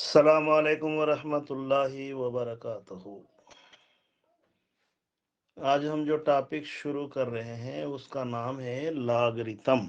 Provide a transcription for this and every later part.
अस्सलाम वालेकुम वरहमतुल्लाहि वबरकातुहू। आज हम जो टॉपिक शुरू कर रहे हैं उसका नाम है लॉगरिथम।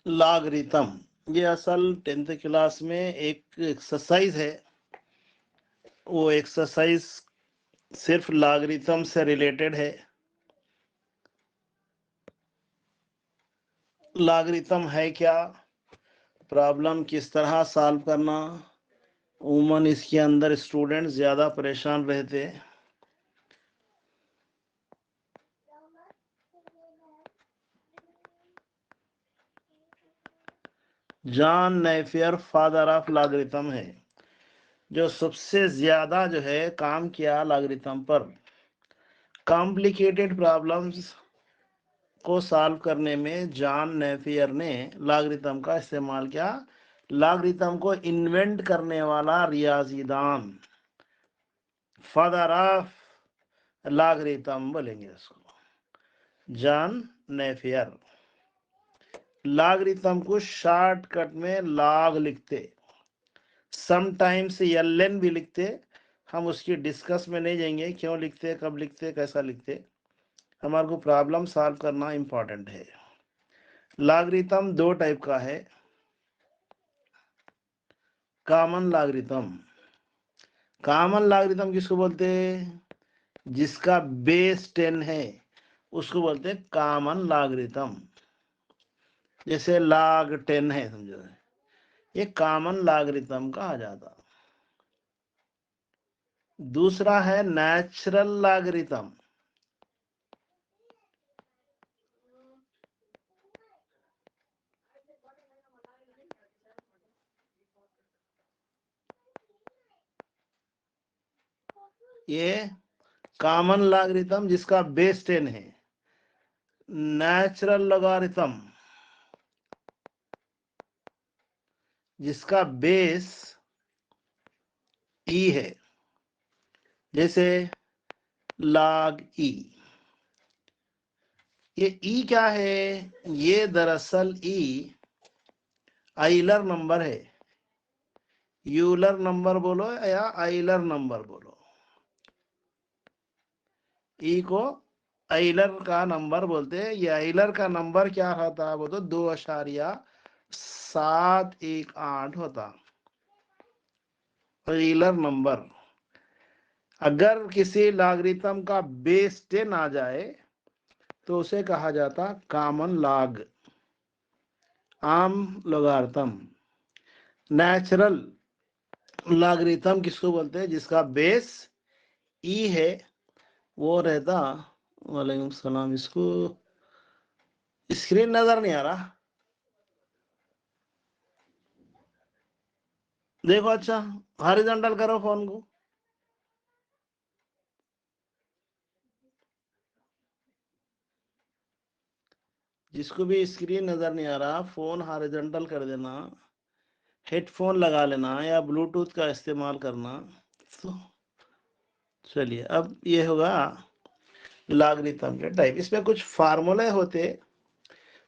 लॉगरिथम ये असल 10th क्लास में एक एक्सरसाइज है। वो एक्सरसाइज सिर्फ लॉगरिथम से रिलेटेड है। लॉगरिथम है क्या, प्रॉब्लम किस तरह सॉल्व करना। उमूमन इसके अंदर स्टूडेंट ज़्यादा परेशान रहते। जॉन नेफियर फादर ऑफ लॉगरिथम है, जो सबसे ज्यादा जो है काम किया लॉगरिथम पर। कॉम्प्लिकेटेड प्रॉब्लम्स को सॉल्व करने में जॉन नेफियर ने लॉगरिथम का इस्तेमाल किया। लॉगरिथम को इन्वेंट करने वाला रियाजीदान, फादर ऑफ लॉगरिथम बोलेंगे इसको, जॉन नेफियर। लॉगरिथम को शॉर्टकट में लॉग लिखते, समटाइम्स एलएन भी लिखते। हम उसकी डिस्कस में नहीं जाएंगे, क्यों लिखते, कब लिखते, कैसा लिखते। हमारे को प्रॉब्लम सॉल्व करना इंपॉर्टेंट है। लॉगरिथम दो टाइप का है। कॉमन लॉगरिथम, कॉमन लॉगरिथम किसको बोलते हैं, जिसका बेस 10 है उसको बोलते हैं कॉमन लॉगरिथम। जैसे log 10 है, समझो, ये कॉमन लॉगरिथम का आ जाता। दूसरा है नेचुरल लॉगरिथम। ये कॉमन लॉगरिथम जिसका बेस 10 है। नेचुरल लॉगरिथम जिसका बेस ई है। जैसे log ई, ये ई क्या है, ये दरअसल ई आइलर नंबर है। यूलर नंबर बोलो या आइलर नंबर बोलो, ई को आइलर का नंबर बोलते हैं। ये आइलर का नंबर क्या होता है, वो तो 2.718 होता आइलर नंबर। अगर किसी लॉगरिथम का बेस 10 आ जाए तो उसे कहा जाता कॉमन लॉग, आम लोगारिथम। नेचुरल लॉगरिथम किसको बोलते हैं, जिसका बेस ई है, वो रहता। वालेकुम सलाम। इसको स्क्रीन नजर नहीं आ रहा, देखो। अच्छा, हॉरिजॉन्टल करो फोन को। जिसको भी स्क्रीन नजर नहीं आ रहा, फोन हॉरिजॉन्टल कर देना, हेडफोन लगा लेना या ब्लूटूथ का इस्तेमाल करना। तो चलिए, अब ये होगा लॉगरिथम के टाइप। इसमें कुछ फार्मूले होते,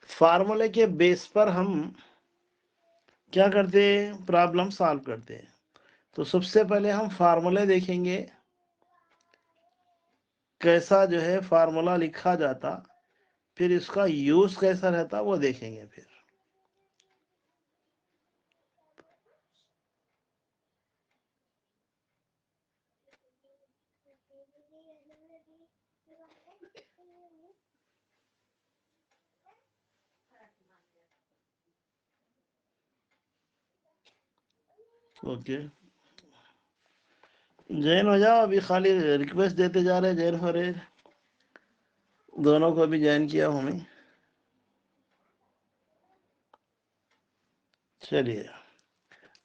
फार्मूले के बेस पर हम क्या करते, प्रॉब्लम सॉल्व करते। तो सबसे पहले हम फार्मूले देखेंगे, कैसा जो है फार्मूला लिखा जाता, फिर इसका यूज कैसा रहता वो देखेंगे फिर। ओके, जॉइन हो जाओ। अभी खाली रिक्वेस्ट देते जा रहे, जॉइन हो रहे। दोनों को भी ज्वाइन किया हूँ मैं। चलिए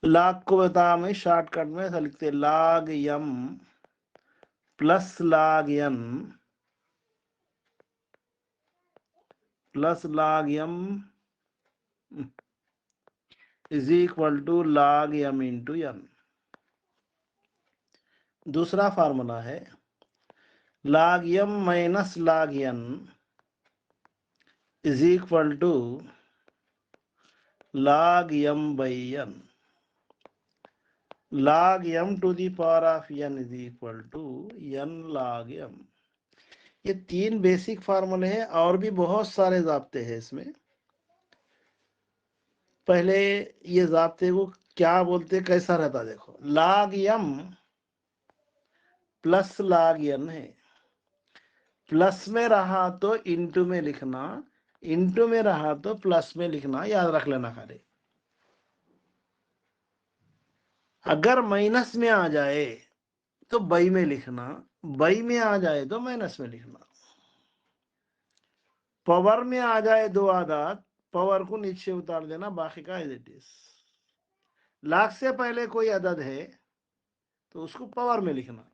log को बता मैं शॉर्टकट में ऐसा लिखते हैं log m plus log n plus log m is equal to log m into n। दूसरा फार्मूला है log m minus log n is equal to log m by n। log m to the power of n is equal to n log m। ये तीन basic फार्मूले हैं, और भी बहुत सारे जाब्ते हैं इसमें। पहले ये जाब्ते को क्या बोलते, कैसा रहता देखो, log m plus log n है, प्लस में रहा तो इंटू में लिखना, इंटू में रहा तो प्लस में लिखना, याद रख लेना खाली। अगर माइनस में आ जाए तो बाई में लिखना, बाई में आ जाए तो माइनस में लिखना। पावर में आ जाए दो आदत, पावर को नीचे उतार देना, बाकी का एज इट इज। लाख से पहले कोई अदद है तो उसको पावर में लिखना।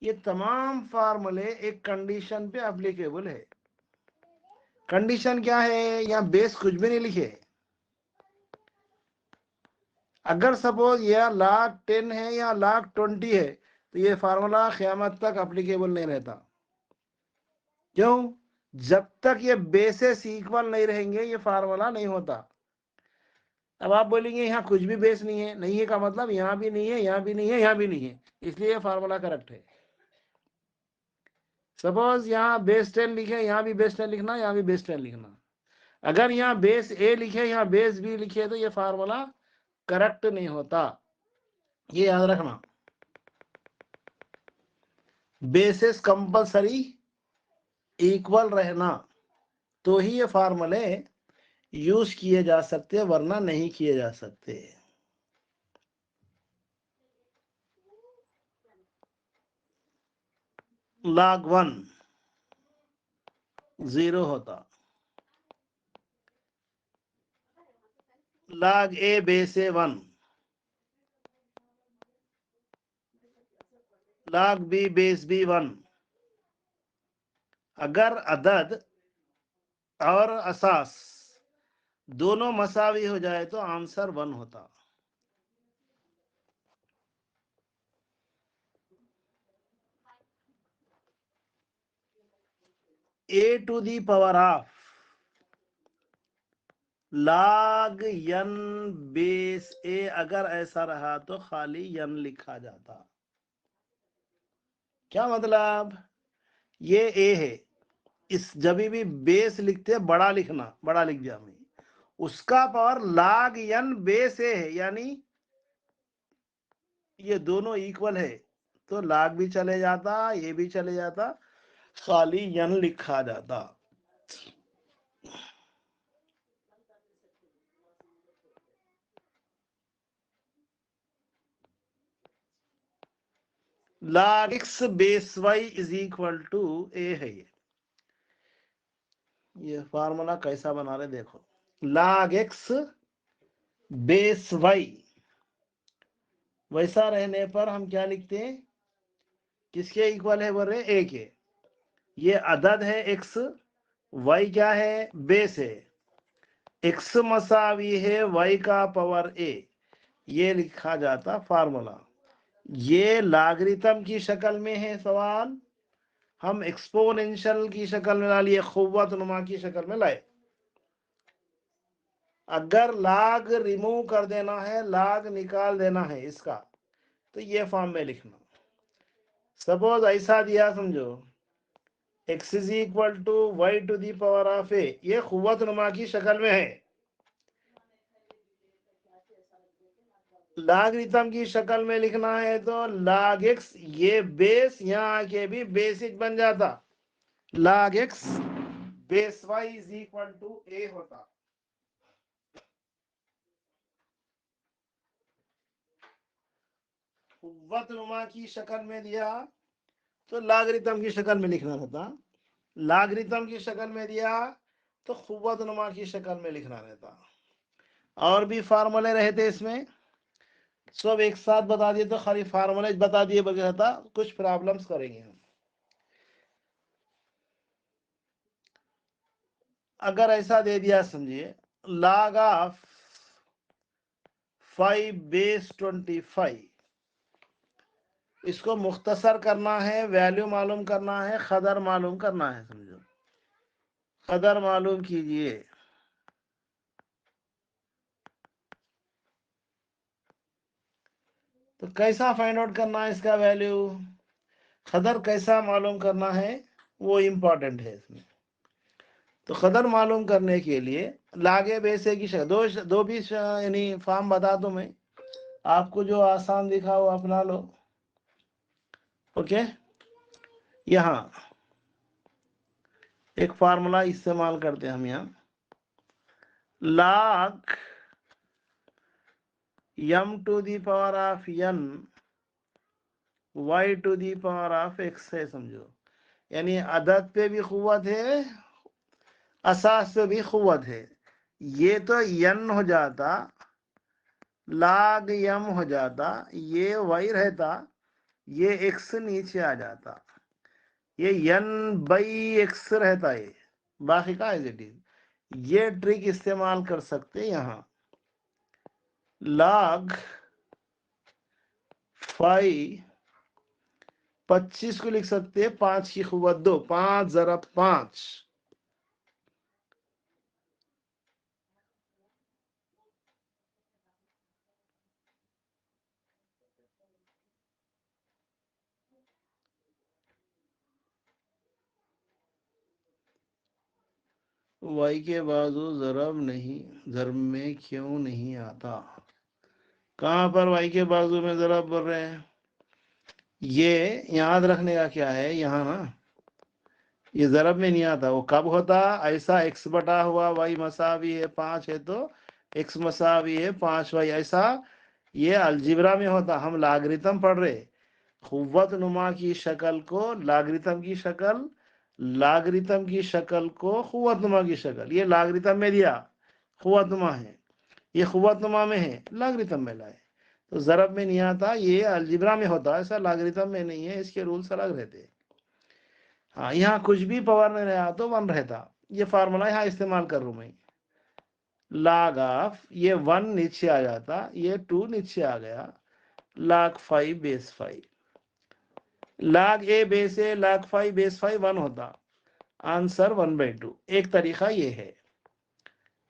ये तमाम फार्मूले एक कंडीशन पे एप्लीकेबल है। कंडीशन क्या है, यहाँ बेस कुछ भी नहीं लिखे। अगर सपोज यह log 10 है या log 20 है तो ये फार्मूला क़यामत तक एप्लीकेबल नहीं रहता। क्यों? जब तक ये बेसेस इक्वल नहीं रहेंगे ये फार्मूला नहीं होता। अब आप बोलेंगे यहाँ कुछ भी बेस नहीं है, नहीं है का मतलब यहाँ भी नहीं है, यहाँ भी नहीं है, यहाँ भी नहीं है, इसलिए ये फार्मूला करेक्ट है। सपोज यहाँ बेस 10 लिखे, यहाँ भी बेस 10 लिखना, यहाँ भी बेस 10 लिखना। अगर यहाँ बेस ए लिखे, यहाँ बेस बी लिखे तो ये फार्मूला करेक्ट नहीं होता, ये याद रखना। बेसिस कंपलसरी इक्वल रहना तो ही ये फार्मूले यूज किए जा सकते हैं, वरना नहीं किए जा सकते। log 1 0 होता, log a base A 1, log b base b 1। अगर अदद और असास दोनों मसावी हो जाए तो आंसर 1 होता। a to the power of log n base a, अगर ऐसा रहा तो खाली n लिखा जाता। क्या मतलब, ये a है, इस जब भी बेस लिखते बड़ा लिखना, बड़ा लिख दिया मैं, उसका power log n base a है, यानी ये दोनों इक्वल है तो log भी चले जाता, ये भी चले जाता, खाली n लिखा जाता। log x base y is equal to a है। ये फार्मूला कैसा बना रहे देखो, log x बेस y, वैसा रहने पर हम क्या लिखते हैं, किसके इक्वल है बोल रहे, a के। ये अदद है x, y क्या है, बेस है, x मसावी है y का पावर a, ये लिखा जाता फार्मूला। ये लॉगरिथम की शक्ल में है सवाल, हम एक्सपोनेंशियल की शक्ल में ला लिए, खुव्वत नुमा की शक्ल में लाए। अगर log रिमूव कर देना है, log निकाल देना है इसका, तो ये फॉर्म में लिखना। सपोज ऐसा दिया समझो, x is equal to Y to the power of a, ये खुव्वत नुमा की शक्ल में है। लॉगरिथम की शक्ल में लिखना है तो log x, ये बेस यहाँ आके भी बेसिक बन जाता, log x base y is equal to a होता। खुव्वत नुमा की शक्ल में दिया तो लॉगरिथम की शक्ल में लिखना रहता, लॉगरिथम की शक्ल में दिया तो खुव्वत नुमा की शक्ल में लिखना रहता। और भी फार्मूले रहे थे इसमें, सब एक साथ बता दिए तो खाली फार्मूले बता दिए बगैर था, कुछ प्रॉब्लम्स करेंगे हम। अगर ऐसा दे दिया समझिए log ऑफ 5 बेस 25, इसको मुख्तसर करना है, वैल्यू मालूम करना है, कदर मालूम करना है। समझो कदर मालूम कीजिए। तो कैसा फाइंड आउट करना है इसका वैल्यू, कदर कैसा मालूम करना है, वो इम्पोर्टेंट है इसमें। तो कदर मालूम करने के लिए लागे बेसे की शक्ल दो भी यानी फॉर्म बता दूं मैं आपको, जो आसान दिखा वो अपना लो। ओके, यहाँ एक फार्मूला इस्तेमाल करते हैं हम, यहाँ log m to the power of n y to the power of x है। समझो यानी अदद पे भी कुव्वत है, असास पे भी कुव्वत है। ये तो n हो जाता, log m हो जाता, ये y रहता, ये x नीचे आ जाता, ये n बाई x रहता है, बाकी का एज इट इज। ये ट्रिक इस्तेमाल कर सकते यहाँ, log 5 25 को लिख सकते हैं 5 की कुव्वत 2, 5 ज़रब 5, y के बाजू ज़रब नहीं, ज़रब में क्यों नहीं आता? कहाँ पर y के बाजू में ज़रब बोल रहे हैं? ये याद रखने का क्या है, यहाँ ना ये ज़रब में नहीं आता। वो कब होता, ऐसा x बटा हुआ y मसावी है 5 है तो x मसावी है 5y, ऐसा ये अलजिब्रा में होता। हम लागरिथम पढ़ रहे, खुव्वत नुमा की शक्ल को लागरिथम की शक्ल, लागरिथम की शक्ल को खुव्वत नुमा की शक्ल, ये लागरिथम में दिया खुव्वत नुमा है, ये खुव्वत नुमा में है, लागरिथम में लाए तो ज़रब में नहीं आता, ये अलजिब्रा में होता, ऐसा लागरिथम में नहीं है, इसके रूल्स अलग रहते। हाँ, यहाँ कुछ भी पावर नहीं रहा तो 1 रहता। ये फार्मूला यहाँ इस्तेमाल कर रहा हूँ मैं, log ऑफ ये 1 नीचे आ जाता, ये 2 नीचे आ गया, log 5 base 5, log a base A, log 5 base 5 1 होता, आंसर 1/2। एक तरीका ये है।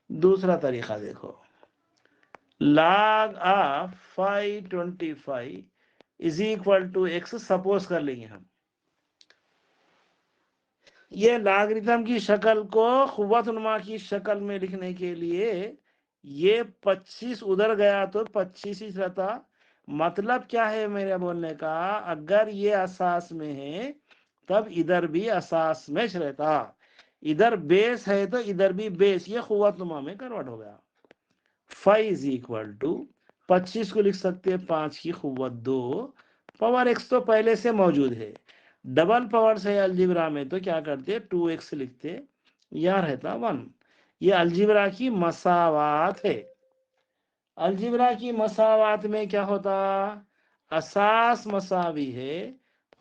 दूसरा तरीका देखो, log of 525 is equal to x, suppose कर लेंगे हम, ये लॉगरिथम की शक्ल को खुव्वत नुमा की शक्ल में लिखने के लिए ये 25 उधर गया तो 25 ही रहता। मतलब क्या है मेरे बोलने का, अगर ये असास में है तब इधर भी असास में रहता, इधर बेस है तो इधर भी बेस, ये खुव्वत नुमा में कन्वर्ट हो गया। 5 इज इक्वल टू 25 को लिख सकते हैं 5 की खुव्वत 2, पावर x तो पहले से मौजूद है, डबल पावर से अलजिब्रा में तो क्या करते 2x लिखते, यहाँ रहता 1। ये अलजिब्रा की मसावात है। अलजिब्रा की मसावात में क्या होता, असास मसावी है,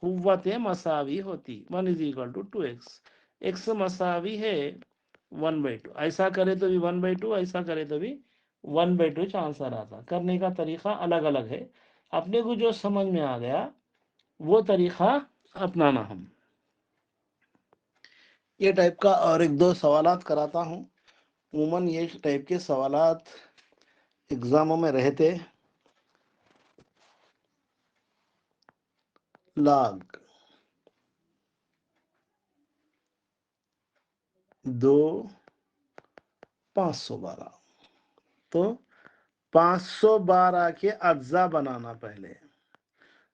कुव्वतें मसावी होती, 1 is equal to 2x, x मसावी है 1/2, ऐसा करे तो भी 1/2, ऐसा करे तो भी 1/2 आंसर आता। करने का तरीका अलग अलग है, अपने को जो समझ में आ गया वो तरीका अपनाना। हम ये टाइप का और एक दो सवालात कराता हूँ। उमूमन ये टाइप के सवालात एग्जामों में रहते। log 2 512, तो 512 के अज्जा बनाना पहले,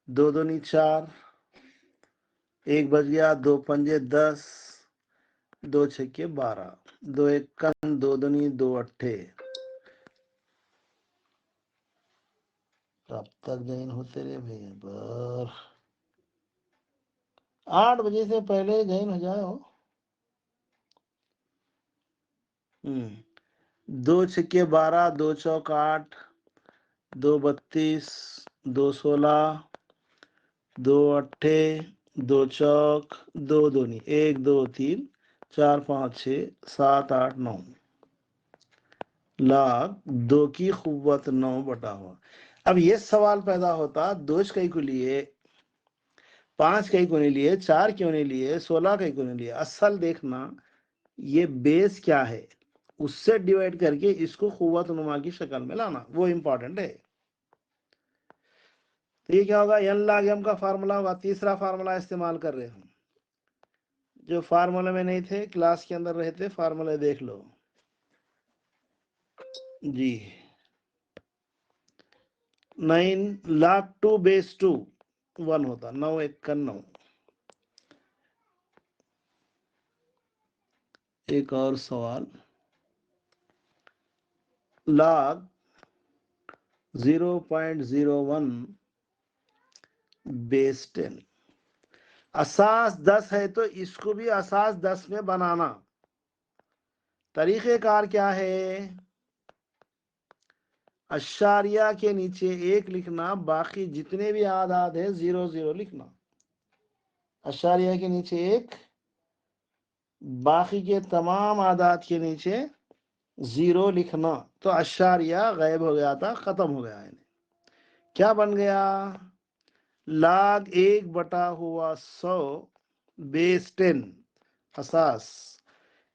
2 दूनी 4, 1 बज गया, 2 पंजे 10, 2 छक्के 12, 2 एक कन, 2 दूनी 2 अट्ठे। कब तक जैन होते रहे भैया, पर 8 बजे से पहले जैन हो जाए हो। 2 छक्के 12, 2 चौक 8, 2 32, 2 16, 2 अट्ठे, 2 चौक, 2 दूनी, 1 2 3 4 5 6 7 8 9 लाख 2 की खुव्वत 9 बटा हुआ। अब ये सवाल पैदा होता 2 कई को लिए, 5 कई को नहीं लिए, 4 क्यों नहीं लिए, 16 कई को नहीं लिए। असल देखना ये बेस क्या है, उससे डिवाइड करके इसको खुव्वत नुमा की शक्ल में लाना, वो इंपॉर्टेंट है। तो ये क्या होगा, n log m का फार्मूला होगा। तीसरा फार्मूला इस्तेमाल कर रहे हैं, जो फार्मूले में नहीं थे क्लास के अंदर रहते, फार्मूले देख लो जी। 9 log 2 base 2 1 होता, 9 1 का 9। एक और सवाल, log 0.01 बेस 10। असास 10 है तो इसको भी असास 10 में बनाना। तरीक़ेकार क्या है, अशारिया के नीचे 1 लिखना, बाकी जितने भी आदाद है 0 0 लिखना। अशारिया के नीचे 1, बाकी के तमाम आदाद के नीचे 0 लिखना। तो अशारिया गायब हो गया था, खत्म हो गया है। क्या बन गया, log 1 बटा हुआ 100 बेस 10 असास।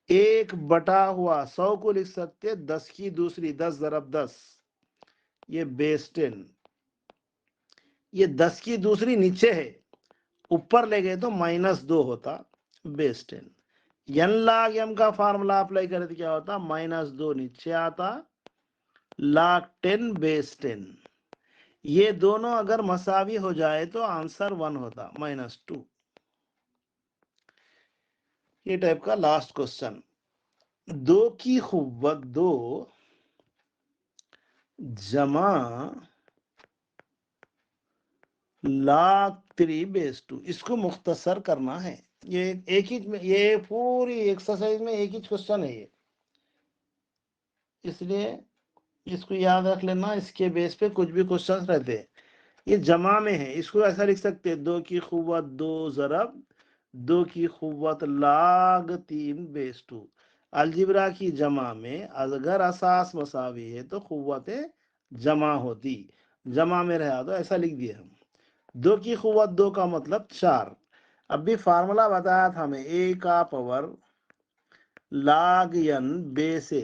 1 बटा हुआ 100 को लिख सकते 10 की दूसरी, 10 ज़रब 10, ये बेस 10। ये 10 की दूसरी नीचे है, ऊपर ले गए तो -2 होता, बेस 10। n log m का फार्मूला अप्लाई करे तो क्या होता, -2 नीचे आता, log 10 बेस 10। ये दोनों अगर मसावी हो जाए तो आंसर 1 होता, -2। ये टाइप का लास्ट क्वेश्चन। 2 की खुव्वत 2 जमा log 3 बेस 2, इसको मुख्तसर करना है। ये एक ही में, ये पूरी एक्सरसाइज में एक ही क्वेश्चन है ये, इसलिए इसको याद रख लेना। इसके बेस पे कुछ भी क्वेश्चन रहते हैं, ये जमा में है। इसको ऐसा लिख सकते हैं, 2 की खुव्वत 2 ज़रब 2 की खुव्वत log 3 बेस 2। अलजिब्रा की जमा में अगर असास मसावी है तो खुव्वतें जमा होती, जमा में रहा तो ऐसा लिख दिए हम। 2 की खुव्वत 2 का मतलब 4। अब भी फार्मूला बताया था हमें, a का power log n base a।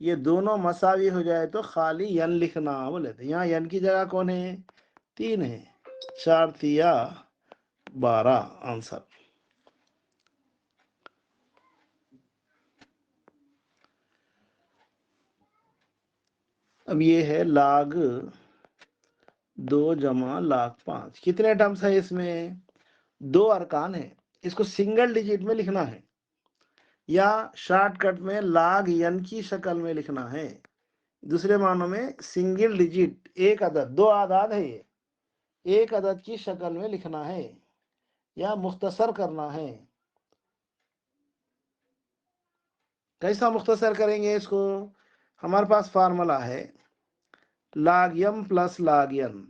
ये दोनों मसावी हो जाए तो खाली n लिखना बोले थे। यहाँ n की जगह कौन है, 3 है, 4 तिया 12 आंसर। अब ये है log 2 जमा log 5। कितने टर्म्स है इसमें, 2 अरकान है। इसको सिंगल डिजिट में लिखना है या शॉर्टकट में log n की शक्ल में लिखना है। दूसरे मानों में सिंगल डिजिट, एक अदद, 2 आदाद है ये, एक अदद की शक्ल में लिखना है या मुख्तसर करना है। कैसा मुख्तसर करेंगे इसको, हमारे पास फार्मूला है log m plus log n,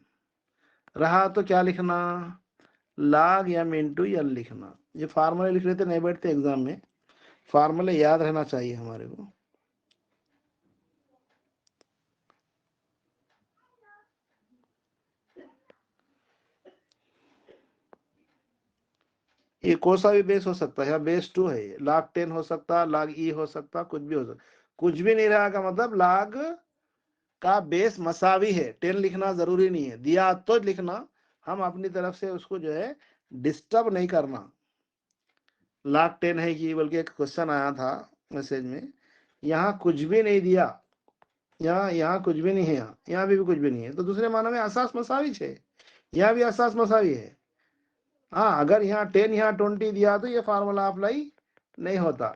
रहा तो क्या लिखना, log m इंटू n लिखना। ये फार्मूले लिख रहे थे, नहीं बैठते एग्जाम में, फार्मूले याद रहना चाहिए हमारे को। ये कौन सा भी बेस हो सकता है, बेस 2 है, log 10 हो सकता, log e हो सकता, कुछ भी हो सकता। कुछ भी नहीं रहा का मतलब log का बेस मसावी है। 10 लिखना जरूरी नहीं है, दिया तो लिखना, हम अपनी तरफ से उसको जो है डिस्टर्ब नहीं करना। log 10 है कि, बल्कि एक क्वेश्चन आया था मैसेज में, यहाँ कुछ भी नहीं दिया, यहाँ कुछ भी नहीं है, यहाँ भी कुछ भी नहीं है, तो दूसरे मानों में असास मसावी है, यहाँ भी असास मसावी है। हाँ, अगर यहाँ 10 यहाँ 20 दिया तो ये फार्मूला अप्लाई नहीं होता।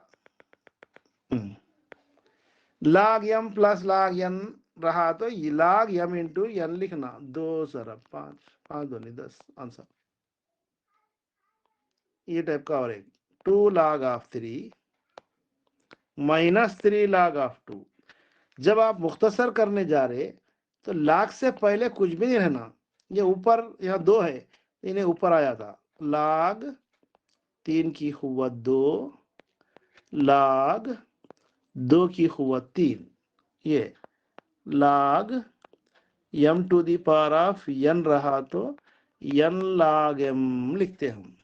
log m plus log n रहा तो ये log m इंटू n लिखना, 2 ज़रब 5, 5 दूनी 10 आंसर। ये टाइप का। और एक 2 log ऑफ 3 -3 log ऑफ 2, जब आप मुख्तसर करने जा रहे तो लाग से पहले कुछ भी नहीं रहना। ये ऊपर यहाँ 2 है, इन्हें ऊपर आ जाता। लाग 3 की कुव्वत 2, लाग 2 की कुव्वत 3, ये log m to the power of n रहा तो n log m लिखते हम।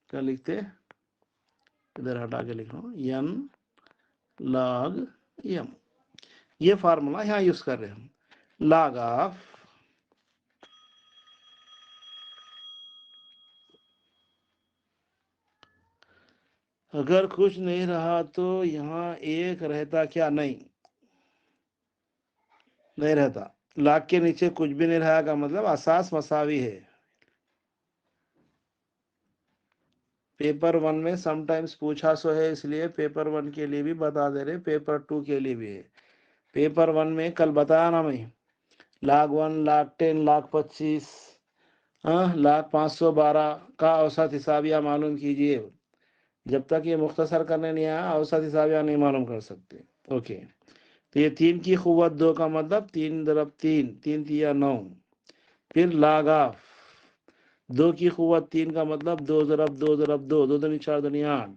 क्या लिखते, इधर हटा के लिख रहा हूं, n log m। ये फार्मूला यहाँ यूज कर रहे हैं हम। log ऑफ अगर कुछ नहीं रहा तो यहाँ एक रहता क्या, नहीं रहता। लाग के नीचे कुछ भी नहीं रहा का मतलब असास मसावी है। पेपर 1 में समटाइम्स पूछा सो है, इसलिए पेपर 1 के लिए भी बता दे रहे, पेपर 2 के लिए भी है। पेपर 1 में कल बताया ना मैं, लाख 1, लाख 10, लाख 25, लाख 512 का औसत हिसाबिया मालूम कीजिए। जब तक ये मुख्तसर करने नहीं आया औसत हिसाबिया नहीं मालूम कर सकते। ओके, तो ये 3 की कुव्वत 2 का मतलब 3 दरब 3, 3 तिया 9। फिर लागाफ 2 की कुव्वत 3 का मतलब 2 दरब 2 दरब 2, 2 दूनी 4 दूनी 8।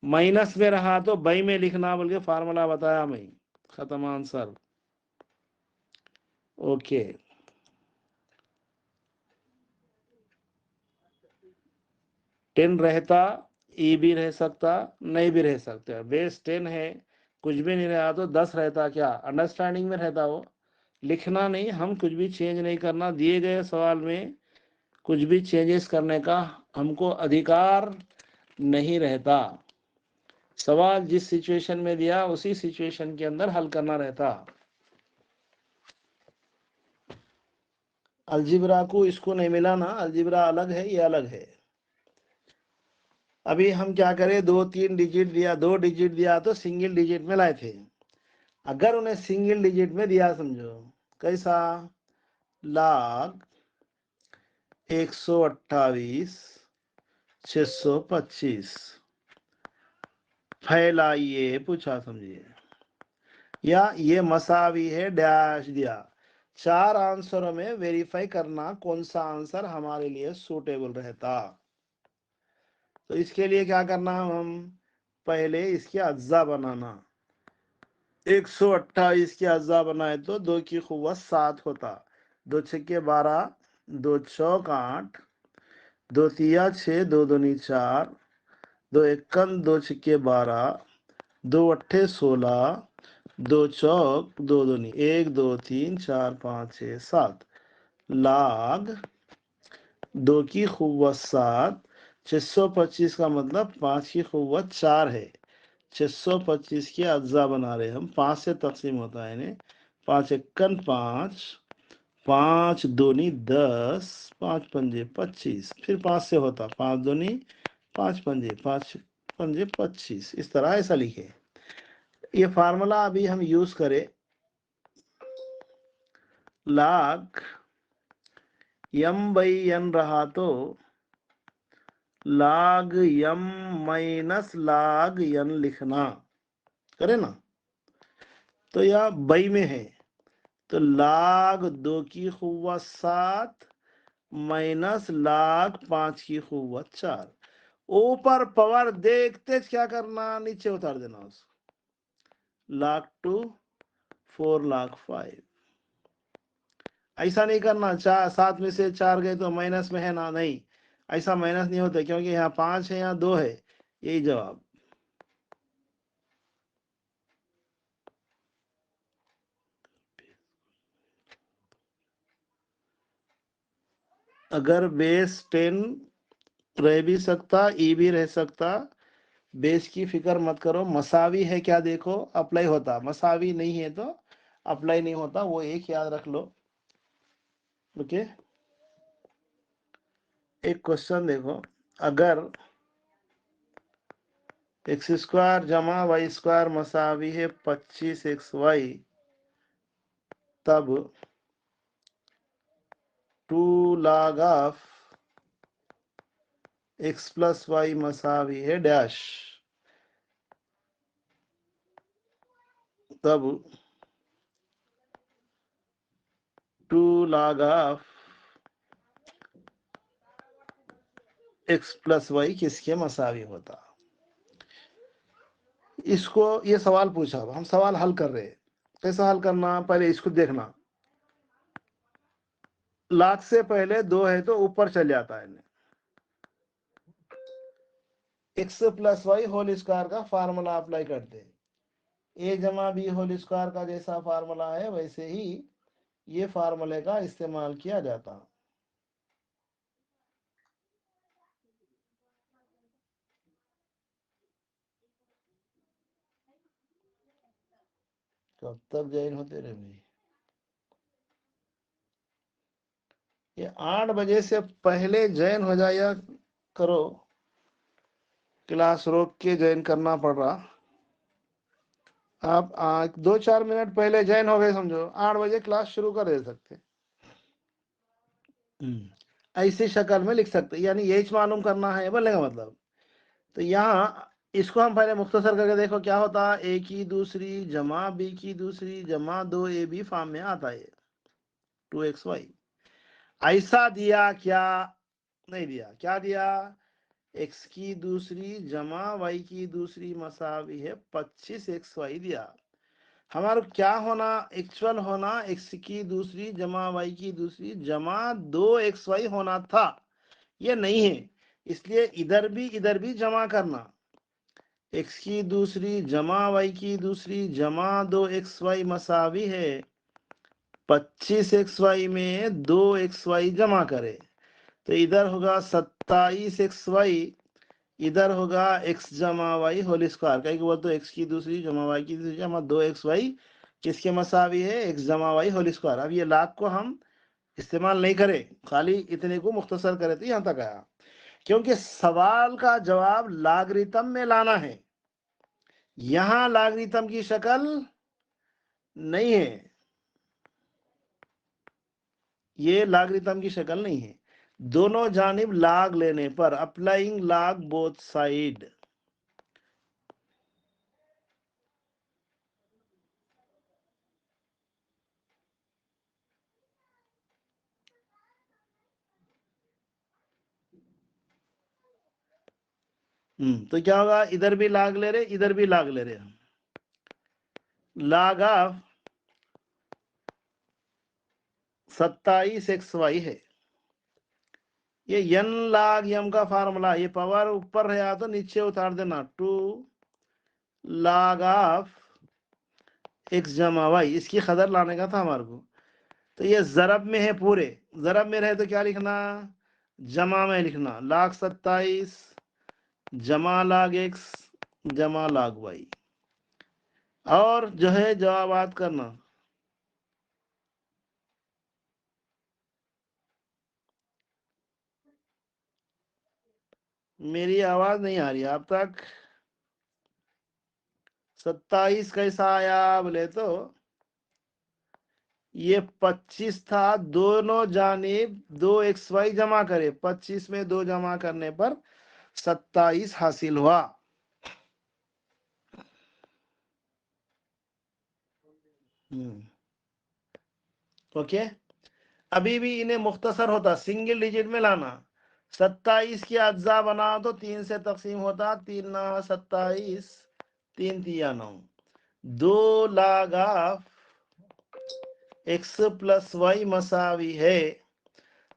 माइनस में रहा तो बाई में लिखना बोल के फार्मूला बताया मैं। खत्म आंसर। ओके, 10 रहता, ई भी रह सकता, नहीं भी रह सकता। बेस 10 है, कुछ भी नहीं रहा तो 10 रहता, क्या अंडरस्टैंडिंग में रहता वो। लिखना नहीं, हम कुछ भी चेंज नहीं करना, दिए गए सवाल में कुछ भी चेंजेस करने का हमको अधिकार नहीं रहता। सवाल जिस सिचुएशन में दिया उसी सिचुएशन के अंदर हल करना रहता। अलजिब्रा को इसको नहीं मिला ना, अलजिब्रा अलग है, ये अलग है। अभी हम क्या करें, 2-3 डिजिट दिया, 2 डिजिट दिया तो सिंगल डिजिट में लाए थे। अगर उन्हें सिंगल डिजिट में दिया, समझो कैसा, लाख 128,625 फैलाइए पूछा, समझिए, या ये मसावी है डैश दिया। 4 आंसरों में वेरीफाई करना कौन सा आंसर हमारे लिए सूटेबल रहता। तो इसके लिए क्या करना, हम पहले इसके अज्जा बनाना। 128 के अज्जा बनाए तो 2 की कुव्वत 7 होता, 2 छक्के 12, 2 चौक 8, 2 तिया 6, 2 दूनी 4, 2 इक्कन, 2 छक्के 12, 2 अट्ठे 16, 2 चौक 2 दूनी 1, 2 3 4 5 6 7, लाग 2 की कुव्वत 7, 625 का मतलब 5 की कुव्वत 4 है। 625 के अज्जा बना रहे हम, 5 से तकसीम होता है इन्हें। 5 इक्कन 5, 5 दूनी 10, 5 पंजे 25, फिर 5 से होता 5 दूनी 5 पंजे 5 पंजे 25, इस तरह ऐसा लिखे। ये फार्मूला अभी हम यूज करें, लाग m बाई n रहा तो लाग m माइनस लाग n लिखना, करे ना। तो यह बाई में है तो लाग 2 की कुव्वत 7 माइनस लाग 5 की कुव्वत 4। ऊपर पावर देखते क्या करना, नीचे उतार देना उसको। लाख 2, 4 लाख 5। ऐसा नहीं करना 4 7 में से 4 गए तो माइनस में है ना, नहीं, ऐसा माइनस नहीं होता क्योंकि यहाँ 5 है, यहाँ 2 है। यही जवाब। अगर बेस 10 रह भी सकता, ई भी रह सकता, बेस की फिक्र मत करो। मसावी है क्या देखो, अप्लाई होता, मसावी नहीं है तो अप्लाई नहीं होता, वो एक याद रख लो। ओके, एक क्वेश्चन देखो, अगर एक्स स्क्वायर जमा वाई स्क्वायर मसावी है 25xy, तब 2 log of x plus y मसावी है डैश, तब 2 log of x plus y किसके मसावी होता। इसको ये सवाल पूछा, हम सवाल हल कर रहे हैं। कैसा हल करना, पहले इसको देखना, लाख से पहले 2 है तो ऊपर चल जाता है। X plus Y whole square का फार्मूला अप्लाई करते हैं, ए जमा बी होल स्क्वायर का जैसा फार्मूला है वैसे ही ये फार्मूले का इस्तेमाल किया जाता। कब तक ज्वाइन होते रहे भाई, ये 8 बजे से पहले ज्वाइन हो जाया करो, क्लास रोक के ज्वाइन करना पड़ रहा। आप 2-4 मिनट पहले ज्वाइन हो गए समझो, 8 बजे क्लास शुरू कर दे सकते। ऐसी शक्ल में लिख सकते, यानी यही मालूम करना है बोलने का मतलब। तो यहाँ इसको हम पहले मुख्तसर करके देखो क्या होता, ए की दूसरी जमा बी की दूसरी जमा 2ab फॉर्म में आता है 2xy। ऐसा दिया क्या, नहीं दिया, क्या दिया, x की दूसरी जमा y की दूसरी मसावी है 25xy दिया। हमारा क्या होना, एक्चुअल होना x की दूसरी जमा y की दूसरी जमा 2xy होना था, ये नहीं है, इसलिए इधर भी जमा करना, x की दूसरी जमा y की दूसरी जमा 2xy मसावी है 25xy में 2xy जमा करे, तो इधर होगा 27xy, इधर होगा x जमा वाई होल स्क्वायर, कहीं बोल तो x की दूसरी जमा y की दूसरी जमा 2xy किसके मसावी है, x जमा वाई होल स्क्वायर। अब ये लाख को हम इस्तेमाल नहीं करें, खाली इतने को मुख्तसर करे तो यहाँ तक आया, क्योंकि सवाल का जवाब लागरिथम में लाना है, यहां लागरिथम की शक्ल नहीं है, ये लागरिथम की शक्ल नहीं है। दोनों जानिब लाग लेने पर, अप्लाइंग लाग बोथ साइड, तो क्या होगा, इधर भी लाग ले रहे इधर भी लाग ले रहे, लाग ऑफ 27xy है, ये n लाग m का फार्मूला, ये पावर ऊपर रहा तो नीचे उतार देना, 2 लाग ऑफ x जमा y, इसकी कदर लाने का था हमारे को। तो ये जरब में है, पूरे जरब में रहे तो क्या लिखना, जमा में लिखना, लाग 27 जमा लाग x जमा लाग y, और जो है जवाबात करना। मेरी आवाज नहीं आ रही आप तक, 27 कैसा आया बोले तो ये 25 था, दोनों जानिब 2xy जमा करे, 25 में 2 जमा करने पर 27 हासिल हुआ। ओके, अभी भी इन्हें मुख्तसर होता, सिंगल डिजिट में लाना, 27 की अज्जा बनाओ तो 3 से तकसीम होता, 3 ना 27, 3 तिया 9, 2 log of x plus y मसावी है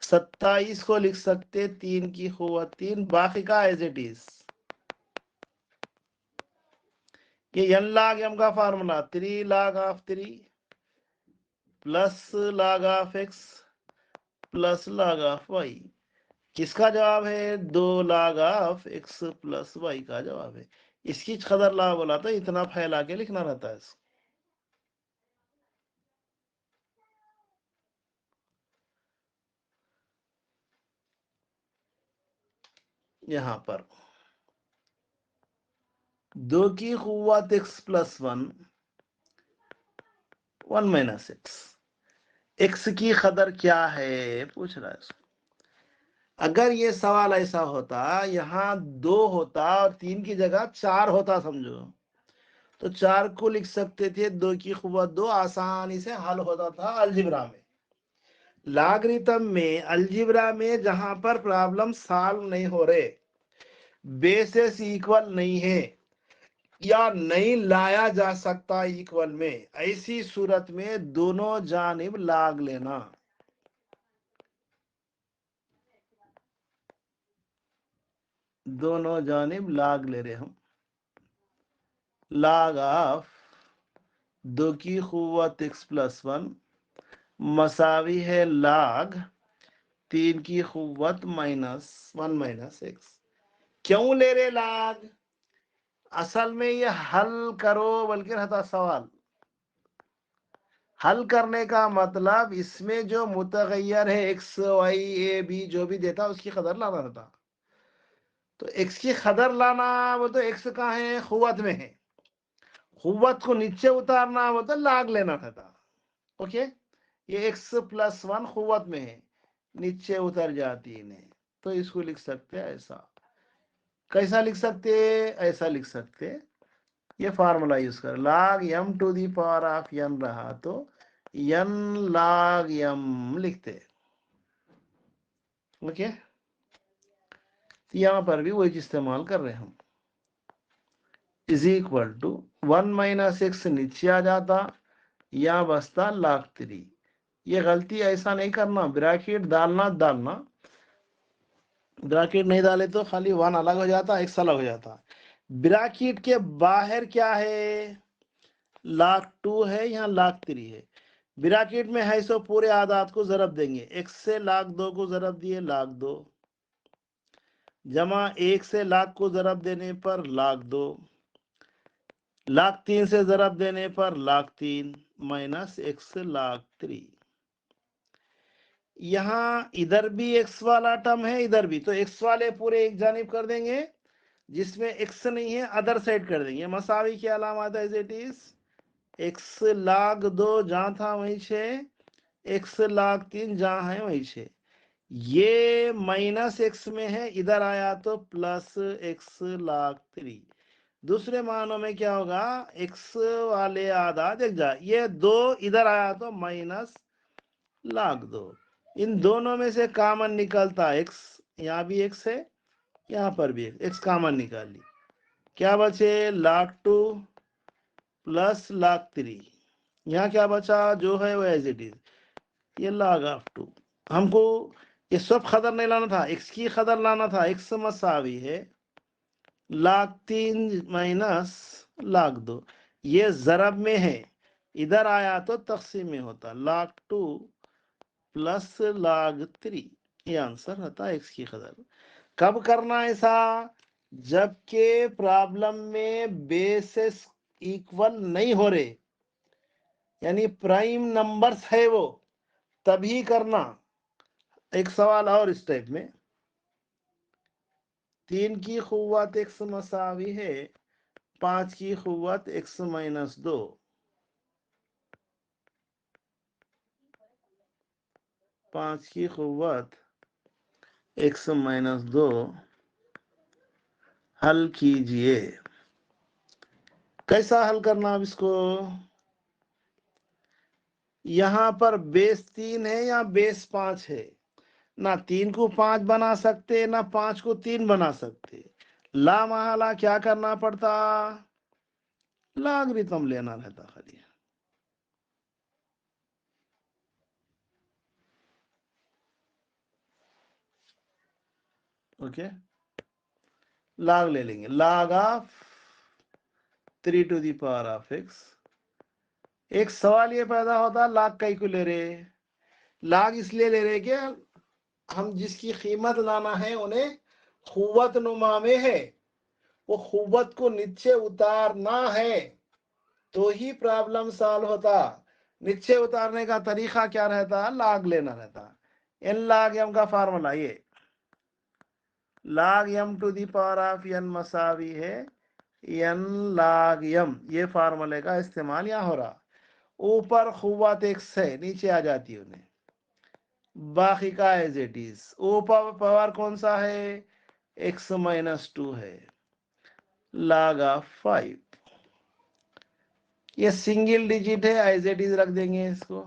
27 को लिख सकते 3 की कुव्वत 3, बाकी का एज इट इज। ये n log m का formula 3 log of 3 plus log of x plus log of y, किसका जवाब है, 2 log of x plus y का जवाब है। इसकी कदर ला बोला तो इतना फैला के लिखना रहता है इसको। यहां पर 2 की कुव्वत x plus 1 1 minus x, x की कदर क्या है पूछ रहा है इसको। अगर ये सवाल ऐसा होता, यहाँ 2 होता और 3 की जगह 4 होता समझो, तो 4 को लिख सकते थे, 2 की क़ुव्वत 2, आसानी से हल होता था अलजेब्रा में। लॉगरिथम में, अलजेब्रा में जहां पर प्रॉब्लम सॉल्व नहीं हो रहे, बेसिस इक्वल नहीं है या नहीं लाया जा सकता इक्वल में, ऐसी सूरत में दोनों जानिब लाग लेना। दोनों जानिब लाग ले रहे हम। लाग ऑफ 2 की क़ुव्वत x प्लस 1 मसावी है लाग 3 की क़ुव्वत -1 माइनस x। क्यों ले रहे लाग? असल में ये हल करो बल्कि रहता सवाल। हल करने का मतलब इसमें जो मुतगय्यर है x y a b जो भी देता उसकी कदर लाना रहता। तो x की कदर लाना वो तो x कहाँ है, क़ुव्वत में है। क़ुव्वत को नीचे उतारना वो तो लाग लेना रहता। ओके, ये x प्लस 1 क़ुव्वत में है, नीचे उतर जाती है, तो इसको लिख सकते हैं ऐसा। कैसा लिख सकते? ऐसा लिख सकते। ये फार्मूला यूज कर, log m to the power of n रहा तो n log m लिखते। ओके, यहां पर भी वही चीज इस्तेमाल कर रहे हैं हम। Is equal to 1 minus X नीचे आ जाता, या बसता log 3। ये गलती ऐसा नहीं करना, ब्रैकेट डालना ब्रैकेट नहीं डाले तो खाली 1 अलग हो जाता, एक्स अलग हो जाता। ब्रैकेट के बाहर क्या है, log 2 है, यहाँ log 3 है। ब्रैकेट में है सो पूरे आदात को जरब देंगे, x से log 2 को जरब दिए log 2, जमा 1 से log को जरब देने पर log 2, log 3 से जरब देने पर log 3 माइनस x log 3। यहाँ इधर भी x वाला टर्म है, इधर भी, तो x वाले पूरे एक जानिब कर देंगे, जिसमें x नहीं है अदर साइड कर देंगे। मसावी की अलामत as it is, x log 2 जहां था वहीं से, x log 3 जहां है वहीं से। ये माइनस x में है, इधर आया तो प्लस x log 3। दूसरे मानों में क्या होगा, x वाले आधा देख जा, ये 2 इधर आया तो माइनस log 2। इन दोनों में से कॉमन निकलता x, यहाँ भी x है, यहाँ पर भी x कॉमन निकाली, क्या बचे log 2 प्लस log 3। यहाँ क्या बचा, जो है वो एज इट इज, ये log ऑफ 2। हमको ये सब कदर नहीं लाना था, x की कदर लाना था। x मसावी है log 3 माइनस log 2, ये जरब में है, इधर आया तो तकसीम में होता, log 2 प्लस log 3। ये आंसर होता x की कदर। कब करना ऐसा, जबकि प्रॉब्लम में बेसिस इक्वल नहीं हो रहे, यानी प्राइम नंबर्स है वो, तभी करना। एक सवाल और इस टाइप में, 3 की क़ुव्वत x मसावी है 5 की क़ुव्वत x माइनस 2। 5 की क़ुव्वत x माइनस 2 हल कीजिए। कैसा हल करना अब इसको, यहां पर बेस 3 है या बेस 5 है, ना 3 को 5 बना सकते ना 5 को 3 बना सकते। ला महला क्या करना पड़ता, लॉगरिथम लेना रहता खाली। ओके, लॉग ले लेंगे, log of 3 to the power of x। एक सवाल ये पैदा होता, log कई को ले रहे, log इसलिए ले रहे कि हम जिसकी कीमत लाना है उन्हें क़ुव्वत नुमा में है, वो क़ुव्वत को नीचे उतारना है, तो ही प्रॉब्लम सॉल्व होता। नीचे उतारने का तरीका क्या रहता, log लेना रहता। n log m का फार्मूला ये, log m to the power of n मसावी है n log m, ये फार्मूले का इस्तेमाल यहाँ हो रहा। ऊपर क़ुव्वत x है, नीचे आ जाती है उन्हें, बाकी का एज इट इज। ओ पावर कौन सा है, x माइनस 2 है, log ऑफ 5। ये सिंगल डिजिट है, एज इट इज रख देंगे इसको।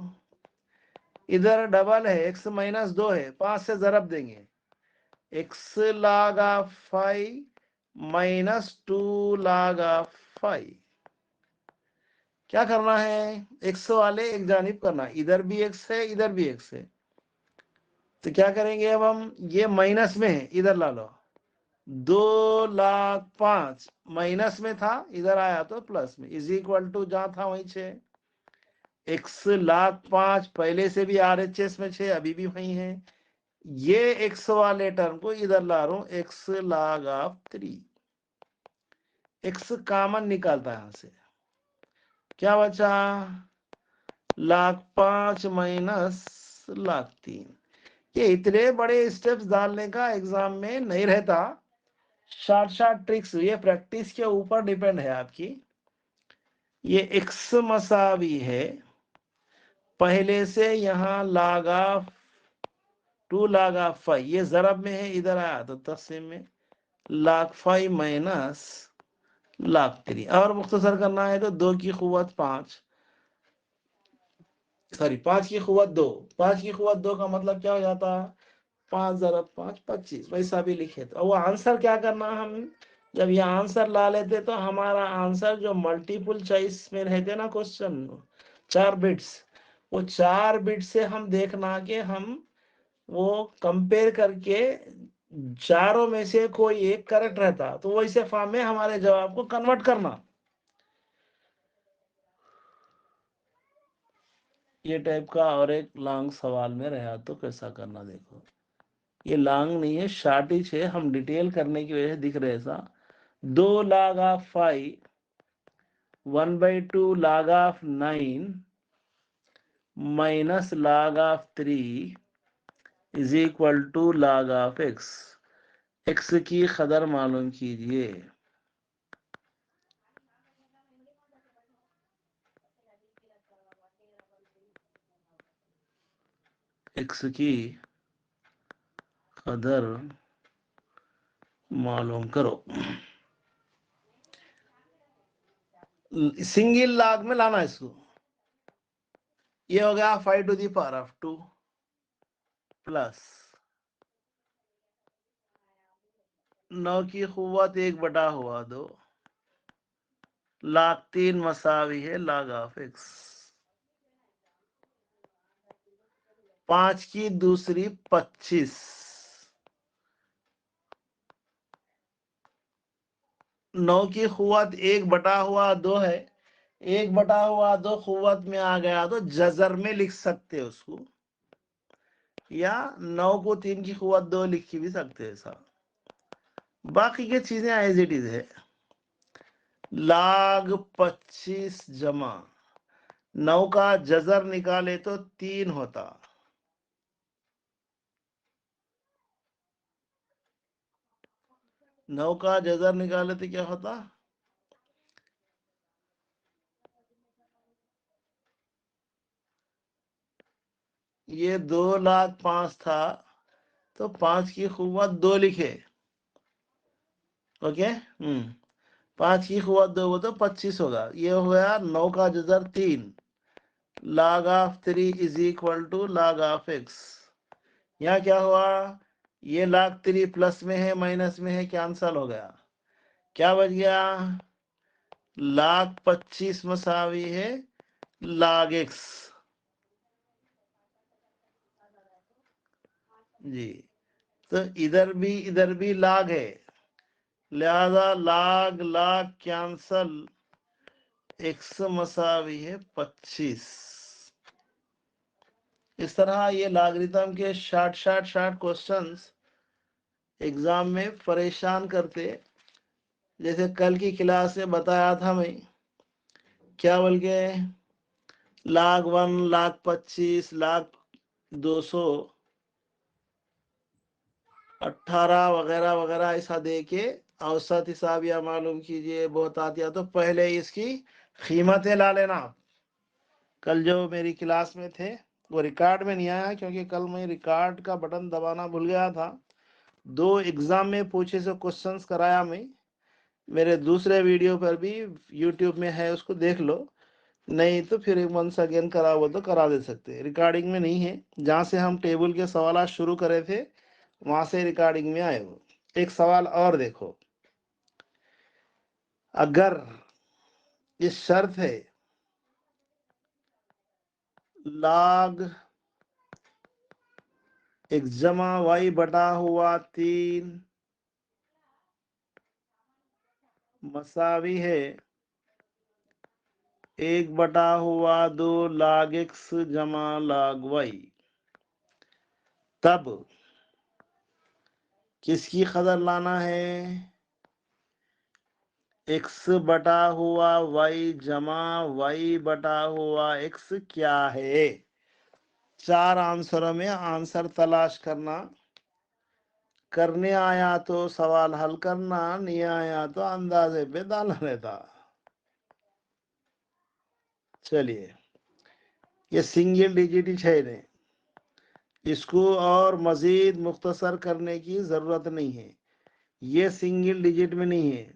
इधर डबल है, x माइनस 2 है, 5 से जरब देंगे, x log of 5 minus 2 log of 5। क्या करना है, x वाले एक जानिब करना, इधर भी x है इधर भी x है, तो क्या करेंगे अब हम, ये माइनस में है इधर ला लो, 2,05,000 माइनस में था, इधर आया तो प्लस में, इज इक्वल टू जहां था वहीं 6, x लाख 5 पहले से भी RHS में 6 अभी भी वही है, ये x वाले टर्म को इधर ला रहा हूं, x log of 3, x common निकालता है यहां से, क्या बचा, 1,05,000 माइनस 1,03,000। ये इतने बड़े स्टेप्स डालने का एग्जाम में नहीं रहता, शॉर्ट शॉर्ट ट्रिक्स, ये प्रैक्टिस के ऊपर डिपेंड है आपकी। ये x मसावी है, पहले से यहाँ log ऑफ 2 log ऑफ 5, ये जरब में है, इधर आया तो तस्सीम में, log 5 माइनस log 3, और मुख्तसर करना है तो 2 की कुव्वत 5, सॉरी 5 की कुव्वत 2, 5 की कुव्वत 2 का मतलब क्या हो जाता, 5 ज़रब 5 25, वैसा भी लिखे। तो वो आंसर क्या करना, हम जब ये आंसर ला लेते तो हमारा आंसर जो मल्टीपल चॉइस में रहते ना क्वेश्चन, 4 बिट्स, वो 4 बिट से हम देखना कि हम वो कंपेयर करके चारों में से कोई एक करेक्ट रहता तो वैसे फॉर्म में हमारे जवाब को कन्वर्ट करना। ये टाइप का और एक लॉन्ग सवाल में रहा तो कैसा करना, देखो ये लॉन्ग नहीं है, शॉर्ट ही है, हम डिटेल करने की वजह से दिख रहे ऐसा। 2 log of 5 1/2 log of 9 minus log of 3 is equal to log of x। x की कदर मालूम कीजिए। x की कदर मालूम करो। सिंगल लॉग में लाना इसको, ये हो गया 5 to the power of 2 plus 9 की कुव्वत 1/2 log 3 मसावी है log ऑफ x। 5 की दूसरी 25, 9 की कुव्वत 1/2 है, 1/2 कुव्वत में आ गया तो जजर में लिख सकते उसको, या 9 को 3 की कुव्वत 2 लिख भी सकते हैं ऐसा। बाकी की चीजें एज इट इज है। log 25 जमा 9 का जजर निकाले तो 3 होता, नौ का जजर निकाले तो क्या होता, ये 2,05,000 था तो 5 की कुव्वत 2 लिखे, ओके 5 की कुव्वत 2 तो 25 होगा, ये हो गया 9 का जजर 3, log of 3 is equal to log of x। यहाँ क्या हुआ, ये log 3 प्लस में है माइनस में है, कैंसल हो गया, क्या बच गया, log 25 मसावी है log x। जी, तो इधर भी log है, लिहाजा log log कैंसल, x मसावी है 25। इस तरह ये लॉगरिथम के शॉर्ट क्वेश्चंस एग्जाम में परेशान करते। जैसे कल की क्लास में बताया था मैं, क्या बोल के, log 1 log 25 log 218 वगैरह वगैरह ऐसा दे के औसत हिसाब या मालूम कीजिए, बहुत आती तो पहले इसकी कीमतें ला लेना। कल जो मेरी क्लास में थे वो रिकॉर्ड में नहीं आया क्योंकि कल मैं रिकॉर्ड का बटन दबाना भूल गया था। 2 एग्जाम में पूछे से क्वेश्चंस कराया मैं, मेरे दूसरे वीडियो पर भी यूट्यूब में है, उसको देख लो, नहीं तो फिर वंस अगेन करा हुआ तो करा दे सकते। रिकॉर्डिंग में नहीं है, जहाँ से हम टेबल के सवाल शुरू करे थे वहां से रिकॉर्डिंग में आए हो। एक सवाल और देखो, अगर ये शर्त है log x जमा y बटा हुआ 3 मसावी है 1 बटा हुआ 2 log x जमा log y, तब किसकी कदर लाना है? x बटा हुआ y जमा y बटा हुआ x क्या है? 4 आंसरों में आंसर तलाश करना, करने आया तो सवाल हल करना, नहीं आया तो अंदाजे पे डालना रहता। चलिए, ये सिंगल डिजिट ही है, इसको और मजीद मुख्तसर करने की जरूरत नहीं है। ये सिंगल डिजिट में नहीं है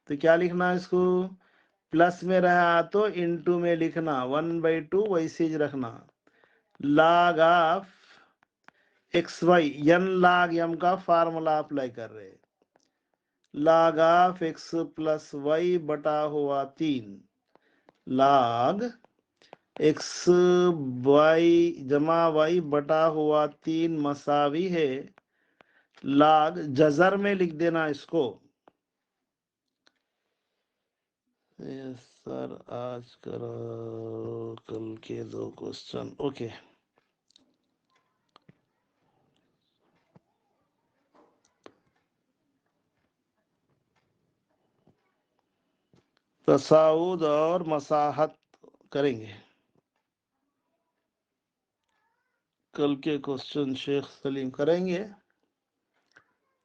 तो क्या लिखना, इसको प्लस में रहा तो इनटू में लिखना, 1/2 वैसे ही रखना। log of X Y, n log m का फार्मूला अप्लाई कर रहे, log of x plus Y बटा हुआ 3 log x वाई जमा वाई बटा हुआ 3 मसावी है log, जजर में लिख देना इसको। यस सर, आज करो कल के 2 क्वेश्चन, ओके। तसाउद और मसाहत करेंगे कल के क्वेश्चन, शेख सलीम करेंगे,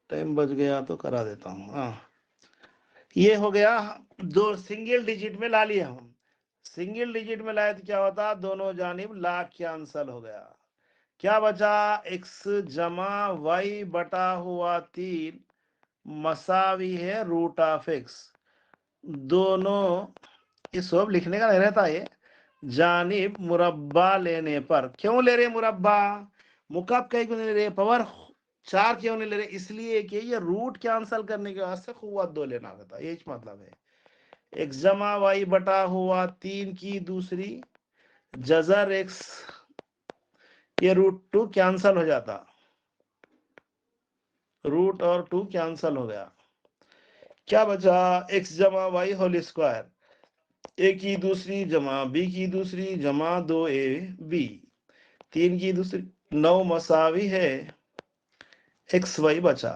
टाइम बच गया तो करा देता हूँ। हाँ, ये हो गया, 2 सिंगल डिजिट में ला लिया हम। सिंगल डिजिट में लाए तो क्या होता, दोनों जानिब लाख कैंसल हो गया, क्या बचा, x जमा वाई बटा हुआ 3 मसावी है रूट ऑफ x। दोनों, इस सब लिखने का नहीं रहता, ये जानिब मुरब्बा लेने पर, क्यों ले रहे मुरब्बा, मुकब कहीं क्यों नहीं ले रहे, पावर 4 क्यों नहीं ले रहे, इसलिए कि ये रूट कैंसल करने के वास्ते कुव्वत 2 लेना होता, यही मतलब है। एक्स जमा वाई बटा हुआ 3 की दूसरी जजर एक्स, ये रूट 2 कैंसल हो जाता, रूट और 2 कैंसल हो गया, क्या बचा, एक्स जमा वाई होल स्क्वायर, ए की दूसरी जमा बी की दूसरी जमा 2a b, 3 की दूसरी 9 मसावी है एक्स वाई बचा।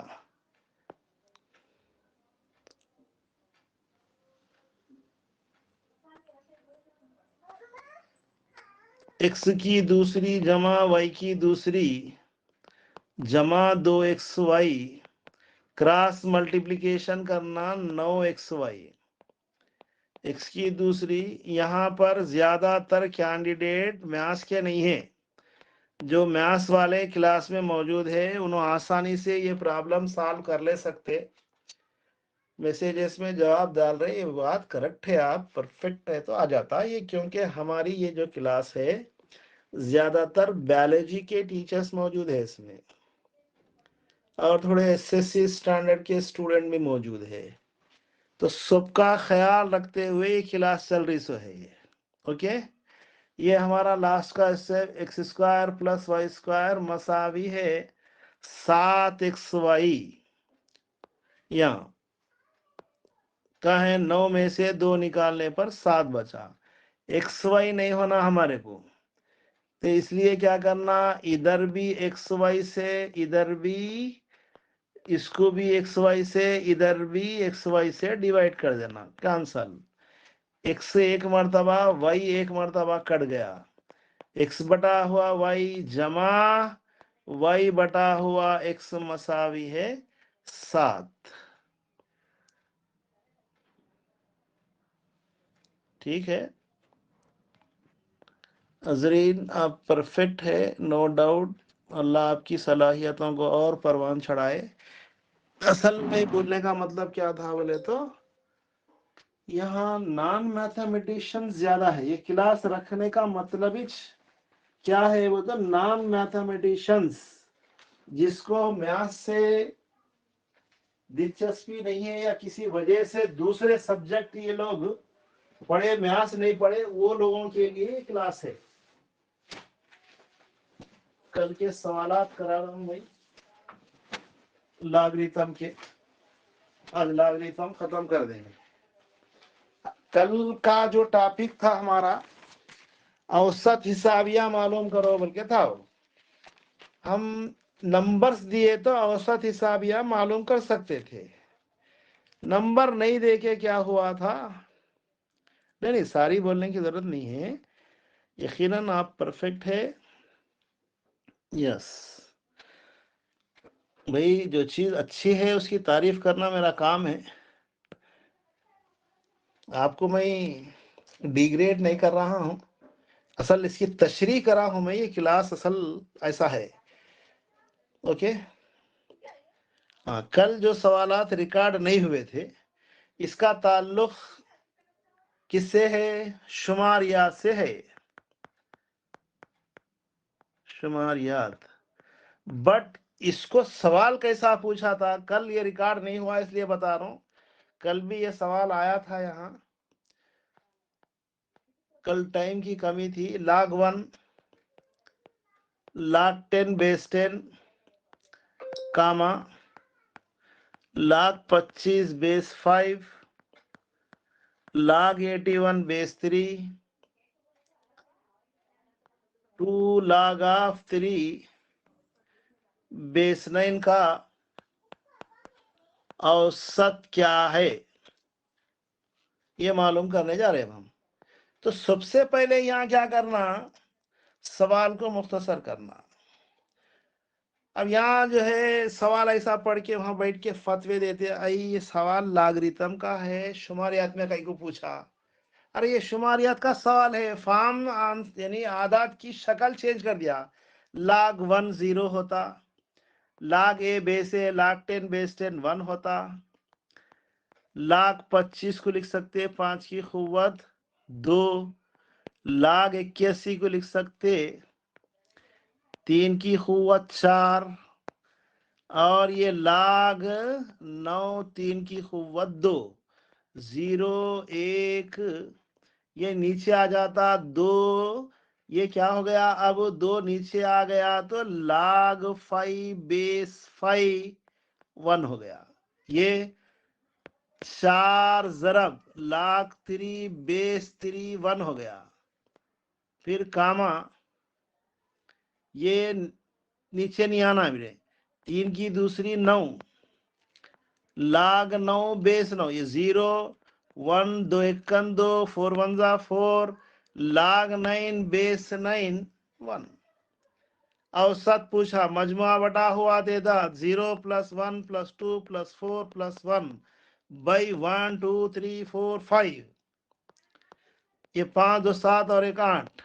एक्स की दूसरी जमा वाई की दूसरी जमा 2xy, क्रॉस मल्टीप्लिकेशन करना 9xy, एक्स की दूसरी, यहाँ पर ज्यादातर कैंडिडेट मैथ्स के नहीं है, जो मैथ्स वाले क्लास में मौजूद है उन्होंने आसानी से ये प्रॉब्लम सॉल्व कर ले सकते। मैसेजेस में जवाब डाल रहे, ये बात करेक्ट है, आप परफेक्ट है तो आ जाता ये, क्योंकि हमारी ये जो क्लास है ज्यादातर बायोलॉजी के टीचर्स मौजूद है इसमें, और थोड़े एसएससी स्टैंडर्ड के स्टूडेंट भी मौजूद है, तो सबका ख्याल रखते हुए ये क्लास चल रही सो है ये, ओके। ये हमारा लास्ट का step, x square plus y square मसावी है 7xy, यहाँ का है 9 में से 2 निकालने पर 7 बचा, एक्स वाई नहीं होना हमारे को, तो इसलिए क्या करना, इधर भी एक्स वाई से, इधर भी, इसको भी एक्स वाई से, इधर भी एक्स वाई से डिवाइड कर देना, कैंसल, एक्स एक मरतबा वाई एक मरतबा कट गया, एक्स बटा हुआ वाई जमा वाई बटा हुआ एक्स मसावी है 7, ठीक है। अजरीन आप परफेक्ट है, नो डाउट। अल्लाह आपकी सलाहियतों को और परवान चढ़ाए। असल में बोलने का मतलब क्या था बोले तो, यहाँ नॉन मैथमेटिशियन ज्यादा है। ये क्लास रखने का मतलब ही क्या है, वो तो नॉन मैथमेटिशियंस, जिसको मैथ्स से दिलचस्पी नहीं है या किसी वजह से दूसरे सब्जेक्ट ये लोग पढ़े, मैथ्स नहीं पढ़े, वो लोगों के लिए क्लास है। कल के सवालात करा रहा हूं भाई लॉगरिथम के, आज लॉगरिथम खत्म कर देंगे। कल का जो टॉपिक था हमारा औसत हिसाबिया मालूम करो बोल के था। हम नंबर्स दिए तो औसत हिसाबिया मालूम कर सकते थे, नंबर नहीं देके क्या हुआ था। नहीं सारी बोलने की जरूरत नहीं है, यकीनन आप परफेक्ट है। यस भाई, जो चीज अच्छी है उसकी तारीफ करना मेरा काम है। आपको मैं डिग्रेड नहीं कर रहा हूं, असल इसकी तशरीह करा हूं मैं। ये क्लास असल ऐसा है। ओके हाँ, कल जो सवालात रिकॉर्ड नहीं हुए थे इसका ताल्लुक किससे है? शुमारियात से है, शुमारियात। बट इसको सवाल कैसा पूछा था कल, ये रिकॉर्ड नहीं हुआ इसलिए बता रहा हूं। कल भी ये सवाल आया था यहाँ, कल टाइम की कमी थी। log 1 log 10 base 10 comma log 25 base 5 log 81 base 3 2 log of 3 base 9 का औसत क्या है, ये मालूम करने जा रहे हैं हम। तो सबसे पहले यहाँ क्या करना, सवाल को मुख्तसर करना। अब यहाँ जो है सवाल ऐसा पढ़ के वहां बैठ के फतवे देते, आई ये सवाल लॉगरिथम का है, शुमारियात में कहीं को पूछा। अरे ये शुमारियात का सवाल है, फॉर्म यानी आदात की शक्ल चेंज कर दिया। log 1 0 होता, log a base A log 10 base 10 1 होता, log 25 को लिख सकते 5 की खुव्वत 2, log 81 को लिख सकते 3 की खुव्वत 4, और ये log 9 3 की खुव्वत 2, 0 1 ये नीचे आ जाता 2, ये क्या हो गया, अब 2 नीचे आ गया तो log 5 बेस 5 1 हो गया। ये 4 ज़रब log 3 बेस 3 1 हो गया। फिर कामा, ये नीचे नहीं आना मेरे, 3 की दूसरी 9 log 9 बेस 9, ये 0 1 2 1 2 4 1 4 log 9 बेस 9 1। औसत पूछा, मजमुआ बटा हुआ देता 0 + 1 + 2 + 4 + 1 बाई 1 2 3 4 5। ये 5 2 7 और 1 8,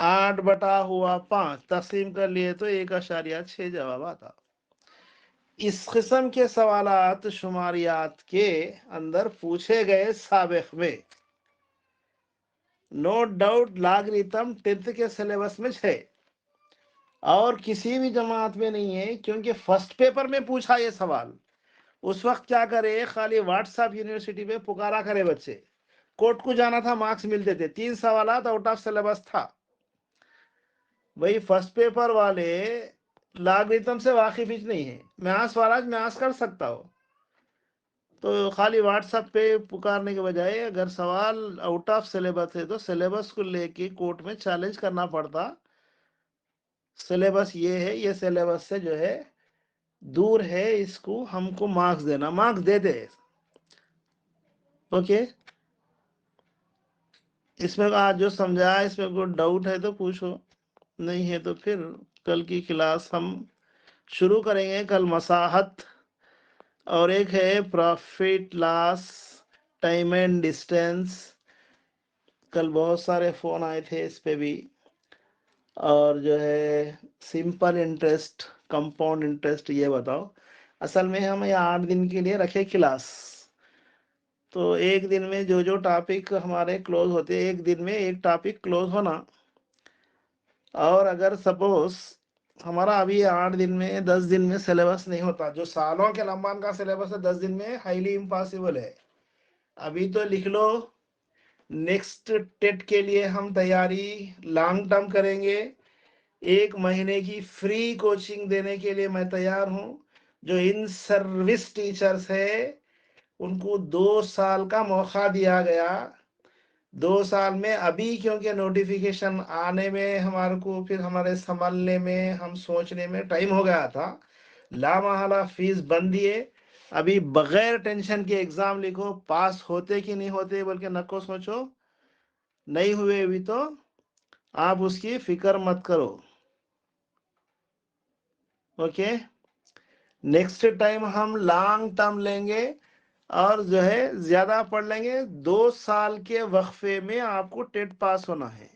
8 बटा हुआ 5 तकसीम कर लिए तो 1.6 जवाब आता। इस किस्म के सवालात शुमारियात के अंदर पूछे गए साबिक में, नो डाउट लॉगरिथम 10th के सिलेबस में है और किसी भी जमात में नहीं है, क्योंकि फर्स्ट पेपर में पूछा ये सवाल। उस वक्त क्या करे, खाली व्हाट्सएप यूनिवर्सिटी पे पुकारा करे बच्चे, कोर्ट को जाना था, मार्क्स मिलते थे, 3 सवालात आउट ऑफ सिलेबस था। वही फर्स्ट पेपर वाले लॉगरिथम से वाकिफ ही नहीं है, मैथ्स वाला मैथ्स कर सकता हो, तो खाली व्हाट्सएप पे पुकारने के बजाय अगर सवाल आउट ऑफ सिलेबस है तो सिलेबस को लेके कोर्ट में चैलेंज करना पड़ता। सिलेबस ये है, ये सिलेबस से जो है दूर है, इसको हमको मार्क्स देना, मार्क्स दे दे। ओके, इसमें आज जो समझाया इसमें कोई डाउट है तो पूछो, नहीं है तो फिर कल की क्लास हम शुरू करेंगे। कल मसाहत और एक है profit loss, time and distance, कल बहुत सारे फ़ोन आए थे इस पे भी, और जो है सिंपल इंटरेस्ट, कंपाउंड इंटरेस्ट, ये बताओ। असल में हम ये 8 दिन के लिए रखे क्लास, तो एक दिन में जो जो टॉपिक हमारे क्लोज होते हैं, एक दिन में एक टॉपिक क्लोज होना। और अगर सपोज हमारा अभी 8 दिन में 10 दिन में सिलेबस नहीं होता, जो सालों के लंबान का सिलेबस है 10 दिन में हाईली इम्पॉसिबल है। अभी तो लिख लो, नेक्स्ट टेट के लिए हम तैयारी लॉन्ग टर्म करेंगे। 1 महीने की फ्री कोचिंग देने के लिए मैं तैयार हूं। जो इन सर्विस टीचर्स है उनको 2 साल का मौका दिया गया। 2 साल में अभी क्योंकि नोटिफिकेशन आने में हमारे को, फिर हमारे संभालने में, हम सोचने में टाइम हो गया था, लामहला फीस बंद दिए। अभी बगैर टेंशन के एग्जाम लिखो, पास होते कि नहीं होते बोल के नको सोचो, नहीं हुए भी तो आप उसकी फिक्र मत करो। ओके, नेक्स्ट टाइम हम लॉन्ग टर्म लेंगे और जो है ज्यादा पढ़ लेंगे। 2 साल के वक्फे में आपको टेट पास होना है।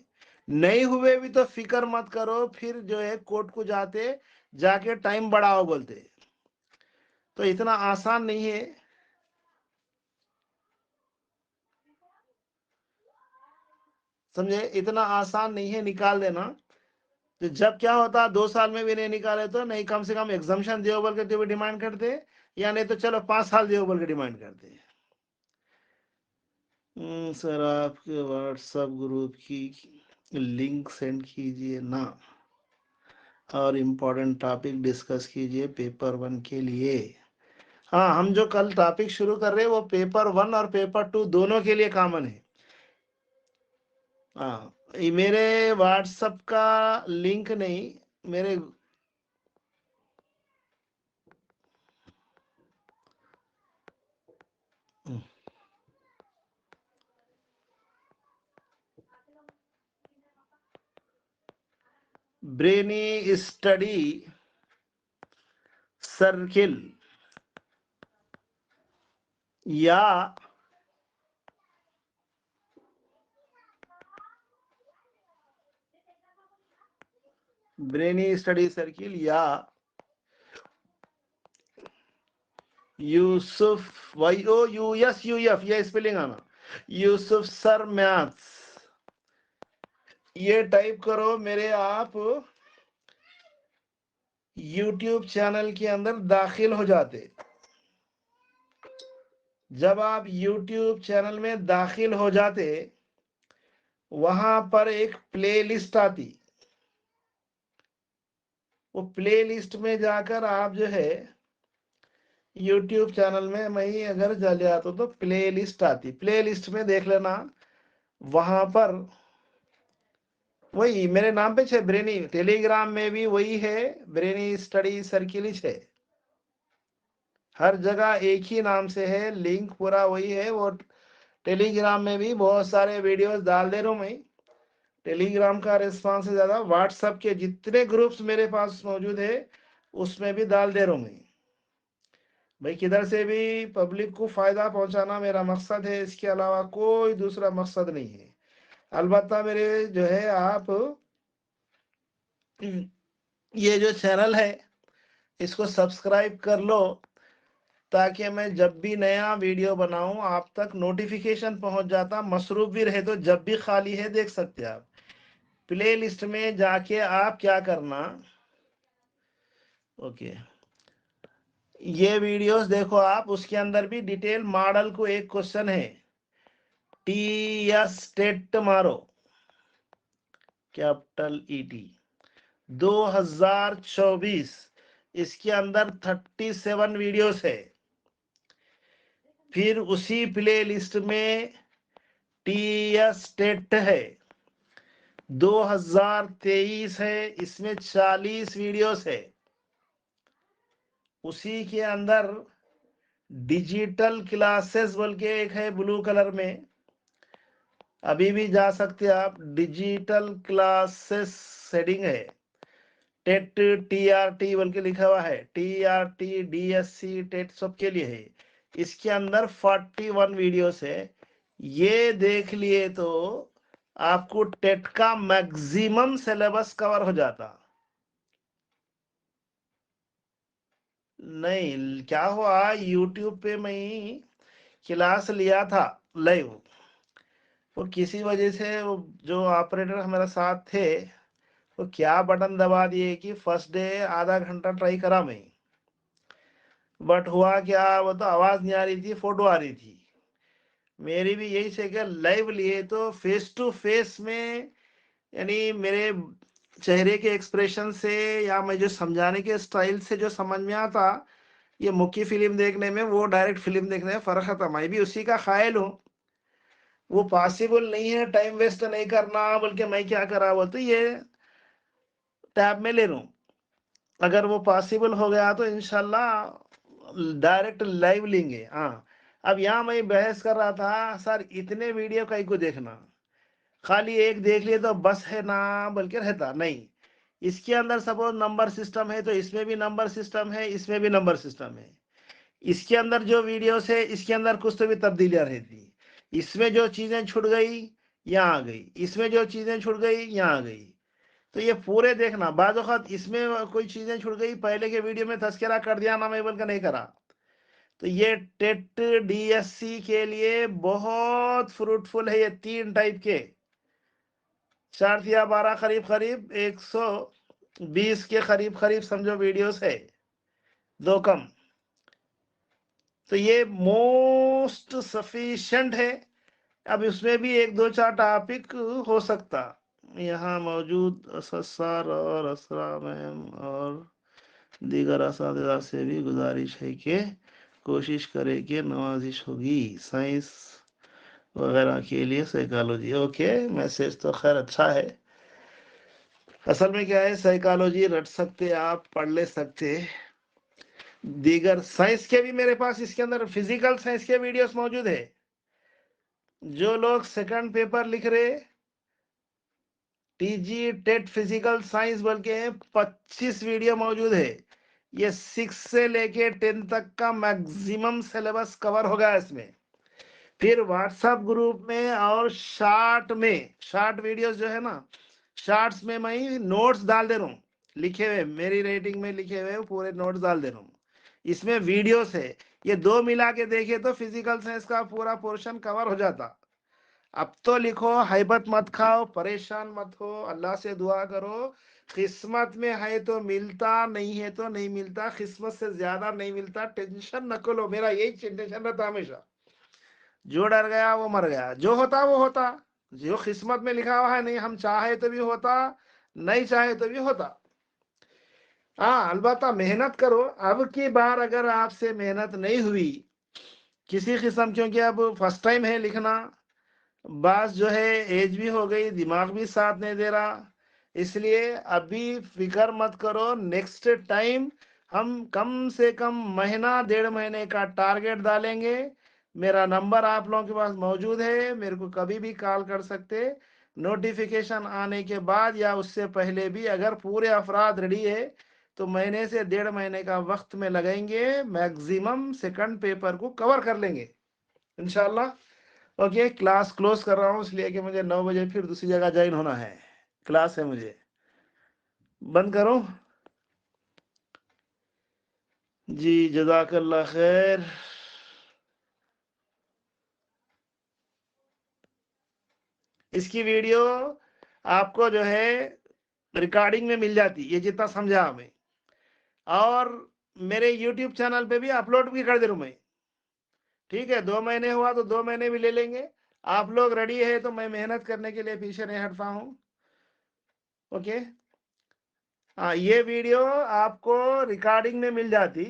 नहीं हुए भी तो फिक्र मत करो, फिर जो है कोर्ट को जाके टाइम बढ़ाओ बोलते। तो इतना आसान नहीं है, समझे, इतना आसान नहीं है निकाल देना। तो जब क्या होता 2 साल में भी नहीं निकाले तो नहीं, कम से कम एग्जामेशन दियो बोल के तो भी डिमांड करते, या नहीं तो चलो 5 साल दियो बोल के डिमांड करते। सर आपके व्हाट्सएप ग्रुप की लिंक सेंड कीजिए ना, और इम्पोर्टेंट टॉपिक डिस्कस कीजिए पेपर 1 के लिए। हाँ, हम जो कल टॉपिक शुरू कर रहे हैं वो पेपर 1 और पेपर 2 दोनों के लिए कॉमन है। हाँ, ये मेरे व्हाट्सएप का लिंक नहीं, मेरे ब्रेनी स्टडी सर्किल या ब्रेनी स्टडी सर्किल या यूसुफ YOUSUF, ये स्पेलिंग आना, यूसुफ सर मैथ्स, ये टाइप करो मेरे आप YouTube चैनल के अंदर दाखिल हो जाते। जब आप YouTube चैनल में दाखिल हो जाते, वहां पर एक प्लेलिस्ट आती, वो प्लेलिस्ट में जाकर आप जो है YouTube चैनल में, मैं ही अगर चले आता तो प्लेलिस्ट आती, प्लेलिस्ट में देख लेना। वहां पर वही मेरे नाम पे है ब्रेनी, टेलीग्राम में भी वही है, ब्रेनी स्टडी सर्किल है। हर जगह एक ही नाम से है, लिंक पूरा वही है। वो टेलीग्राम में भी बहुत सारे वीडियोस डाल दे रहा हूं मैं। टेलीग्राम का रिस्पांस से ज्यादा व्हाट्सएप के जितने ग्रुप्स मेरे पास मौजूद है उसमें भी डाल दे रहा हूं मैं। भाई किधर से भी पब्लिक को फायदा पहुंचाना मेरा मकसद है, इसके अलावा कोई दूसरा मकसद नहीं है। अलबत्ता मेरे जो है आप ये जो चैनल है इसको सब्सक्राइब कर लो, ताकि मैं जब भी नया वीडियो बनाऊं आप तक नोटिफिकेशन पहुंच जाता। मसरूफ भी रहे तो जब भी खाली है देख सकते हैं आप। प्ले लिस्ट में जाके आप क्या करना, ओके, ये वीडियोस देखो आप, उसके अंदर भी डिटेल मॉडल को एक क्वेश्चन है, TS टेट मारो, कैपिटल ET 2024, इसके अंदर 37 वीडियोस है। फिर उसी प्ले लिस्ट में TS टेट है 2023 है, इसमें 40 वीडियोस है। उसी के अंदर डिजिटल क्लासेस बोल के एक है ब्लू कलर में, अभी भी जा सकते आप। डिजिटल क्लासेस सेटिंग है, टेट TRT बोल के लिखा हुआ है, TRT DSC टेट सबके लिए है। इसके अंदर 41 वीडियोस है, ये देख लिए तो आपको टेट का मैक्सिमम सिलेबस कवर हो जाता। नहीं, क्या हुआ, यूट्यूब पे मैं क्लास लिया था लाइव, वो किसी वजह से वो जो ऑपरेटर हमारे साथ थे वो क्या बटन दबा दिए कि फर्स्ट डे आधा घंटा ट्राई करा मैं, बट हुआ क्या, वो तो आवाज नहीं आ रही थी, फोटो आ रही थी। मेरी भी यही से कि लाइव लिए तो फेस टू फेस में, यानी मेरे चेहरे के एक्सप्रेशन से या मैं जो समझाने के स्टाइल से जो समझ में आता, ये मुख्य फिल्म देखने में वो डायरेक्ट फिल्म देखने में फर्क था। मैं भी उसी का कायल हूँ, वो पॉसिबल नहीं है टाइम वेस्ट नहीं करना, बल्कि मैं क्या करा वो तो ये टैब में ले लूँ। अगर वो पॉसिबल हो गया तो इंशाल्लाह डायरेक्ट लाइव लेंगे। हाँ, अब यहाँ मैं बहस कर रहा था, सर इतने वीडियो कहीं को देखना, खाली एक देख लिए तो बस है ना, बल्कि रहता नहीं। इसके अंदर सपोज नंबर सिस्टम है तो इसमें भी नंबर सिस्टम है, इसमें भी नंबर सिस्टम है। इसके अंदर जो वीडियोस है इसके अंदर कुछ तो भी तब्दीलियां रहती, इसमें जो चीजें छूट गई यहाँ आ गई, इसमें जो चीजें छूट गई यहाँ आ गई। तो ये पूरे देखना, बाद वक्त इसमें कोई चीजें छूट गई, पहले के वीडियो में तस्करा कर दिया ना, मैं बोलकर नहीं करा। तो ये टेट डीएससी के लिए बहुत फ्रूटफुल है। ये 3 टाइप के 4 या 12 करीब करीब 120 के करीब करीब समझो वीडियोस है, 2 कम। तो ये मोस्ट सफिशिएंट है। अब इसमें भी 1 2 4 टॉपिक हो सकता। यहाँ मौजूद असर और असरा मैम और दीगर असातिज़ा से भी गुजारिश है कि कोशिश करें कि नवाजिश होगी साइंस वगैरह के लिए साइकोलॉजी। ओके, मैसेज तो खैर अच्छा है। असल में क्या है, साइकोलॉजी रट सकते आप, पढ़ ले सकते। दीगर साइंस के भी मेरे पास इसके अंदर फिजिकल साइंस के वीडियोस मौजूद है। जो लोग सेकंड पेपर लिख रहे, टीजी टेट फिजिकल साइंस बोल के 25 वीडियो मौजूद है। ये 6 से लेके 10 तक का मैक्सिमम सिलेबस कवर होगा इसमें। फिर व्हाट्सएप ग्रुप में और शॉर्ट वीडियोस जो है ना, शॉर्ट्स में मैं नोट्स डाल दे रहा हूँ, लिखे हुए मेरी रेटिंग में लिखे हुए पूरे नोट्स डाल दे रहा हूँ। इसमें वीडियोस है, ये 2 मिला के देखे तो फिजिकल साइंस का पूरा पोर्शन कवर हो जाता। अब तो लिखो, हैबत मत खाओ, परेशान मत हो, अल्लाह से दुआ करो, किस्मत में है तो मिलता, नहीं है तो नहीं मिलता, किस्मत से ज्यादा नहीं मिलता, टेंशन न लो। मेरा यही टेंशन रहता हमेशा, जो डर गया वो मर गया, जो होता वो होता, जो किस्मत में लिखा हुआ है, नहीं हम चाहे तो भी होता, नहीं चाहे तो भी होता। हाँ, अलबत्ता मेहनत करो। अब की बार अगर आपसे मेहनत नहीं हुई किसी किस्म, क्योंकि अब फर्स्ट टाइम है लिखना, बात जो है एज भी हो गई, दिमाग भी साथ नहीं दे रहा, इसलिए अभी फिक्र मत करो। नेक्स्ट टाइम हम कम से कम महीना 1.5 महीने का टारगेट डालेंगे। मेरा नंबर आप लोगों के पास मौजूद है, मेरे को कभी भी कॉल कर सकते। नोटिफिकेशन आने के बाद या उससे पहले भी अगर पूरे अफराद रेडी है तो महीने से 1.5 महीने का वक्त में लगेंगे, मैक्सिमम सेकंड पेपर को कवर कर लेंगे इंशाल्लाह। ओके, क्लास क्लोज कर रहा हूँ इसलिए कि मुझे 9 बजे फिर दूसरी जगह ज्वाइन होना है, क्लास है मुझे। बंद करो जी, जज़ाकल्लाह खैर। इसकी वीडियो आपको जो है रिकॉर्डिंग में मिल जाती, ये जितना समझा हमें, और मेरे यूट्यूब चैनल पे भी अपलोड भी कर दे रहा हूँ मैं। ठीक है, 2 महीने हुआ तो 2 महीने भी ले लेंगे। आप लोग रेडी है तो मैं मेहनत करने के लिए पीछे नहीं हटता हूँ। ओके, हाँ, ये वीडियो आपको रिकॉर्डिंग में मिल जाती।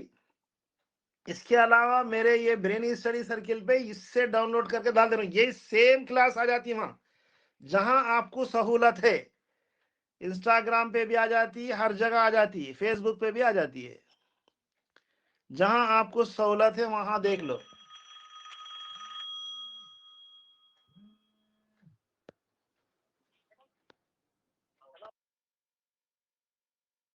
इसके अलावा मेरे ये ब्रेन स्टडी सर्किल पे इससे डाउनलोड करके डाल दे रहा हूँ, ये सेम क्लास आ जाती है वहां जहां आपको सहूलत है। इंस्टाग्राम पे भी आ जाती है, हर जगह आ जाती है, फेसबुक पे भी आ जाती है, जहां आपको सहूलत है वहां देख लो।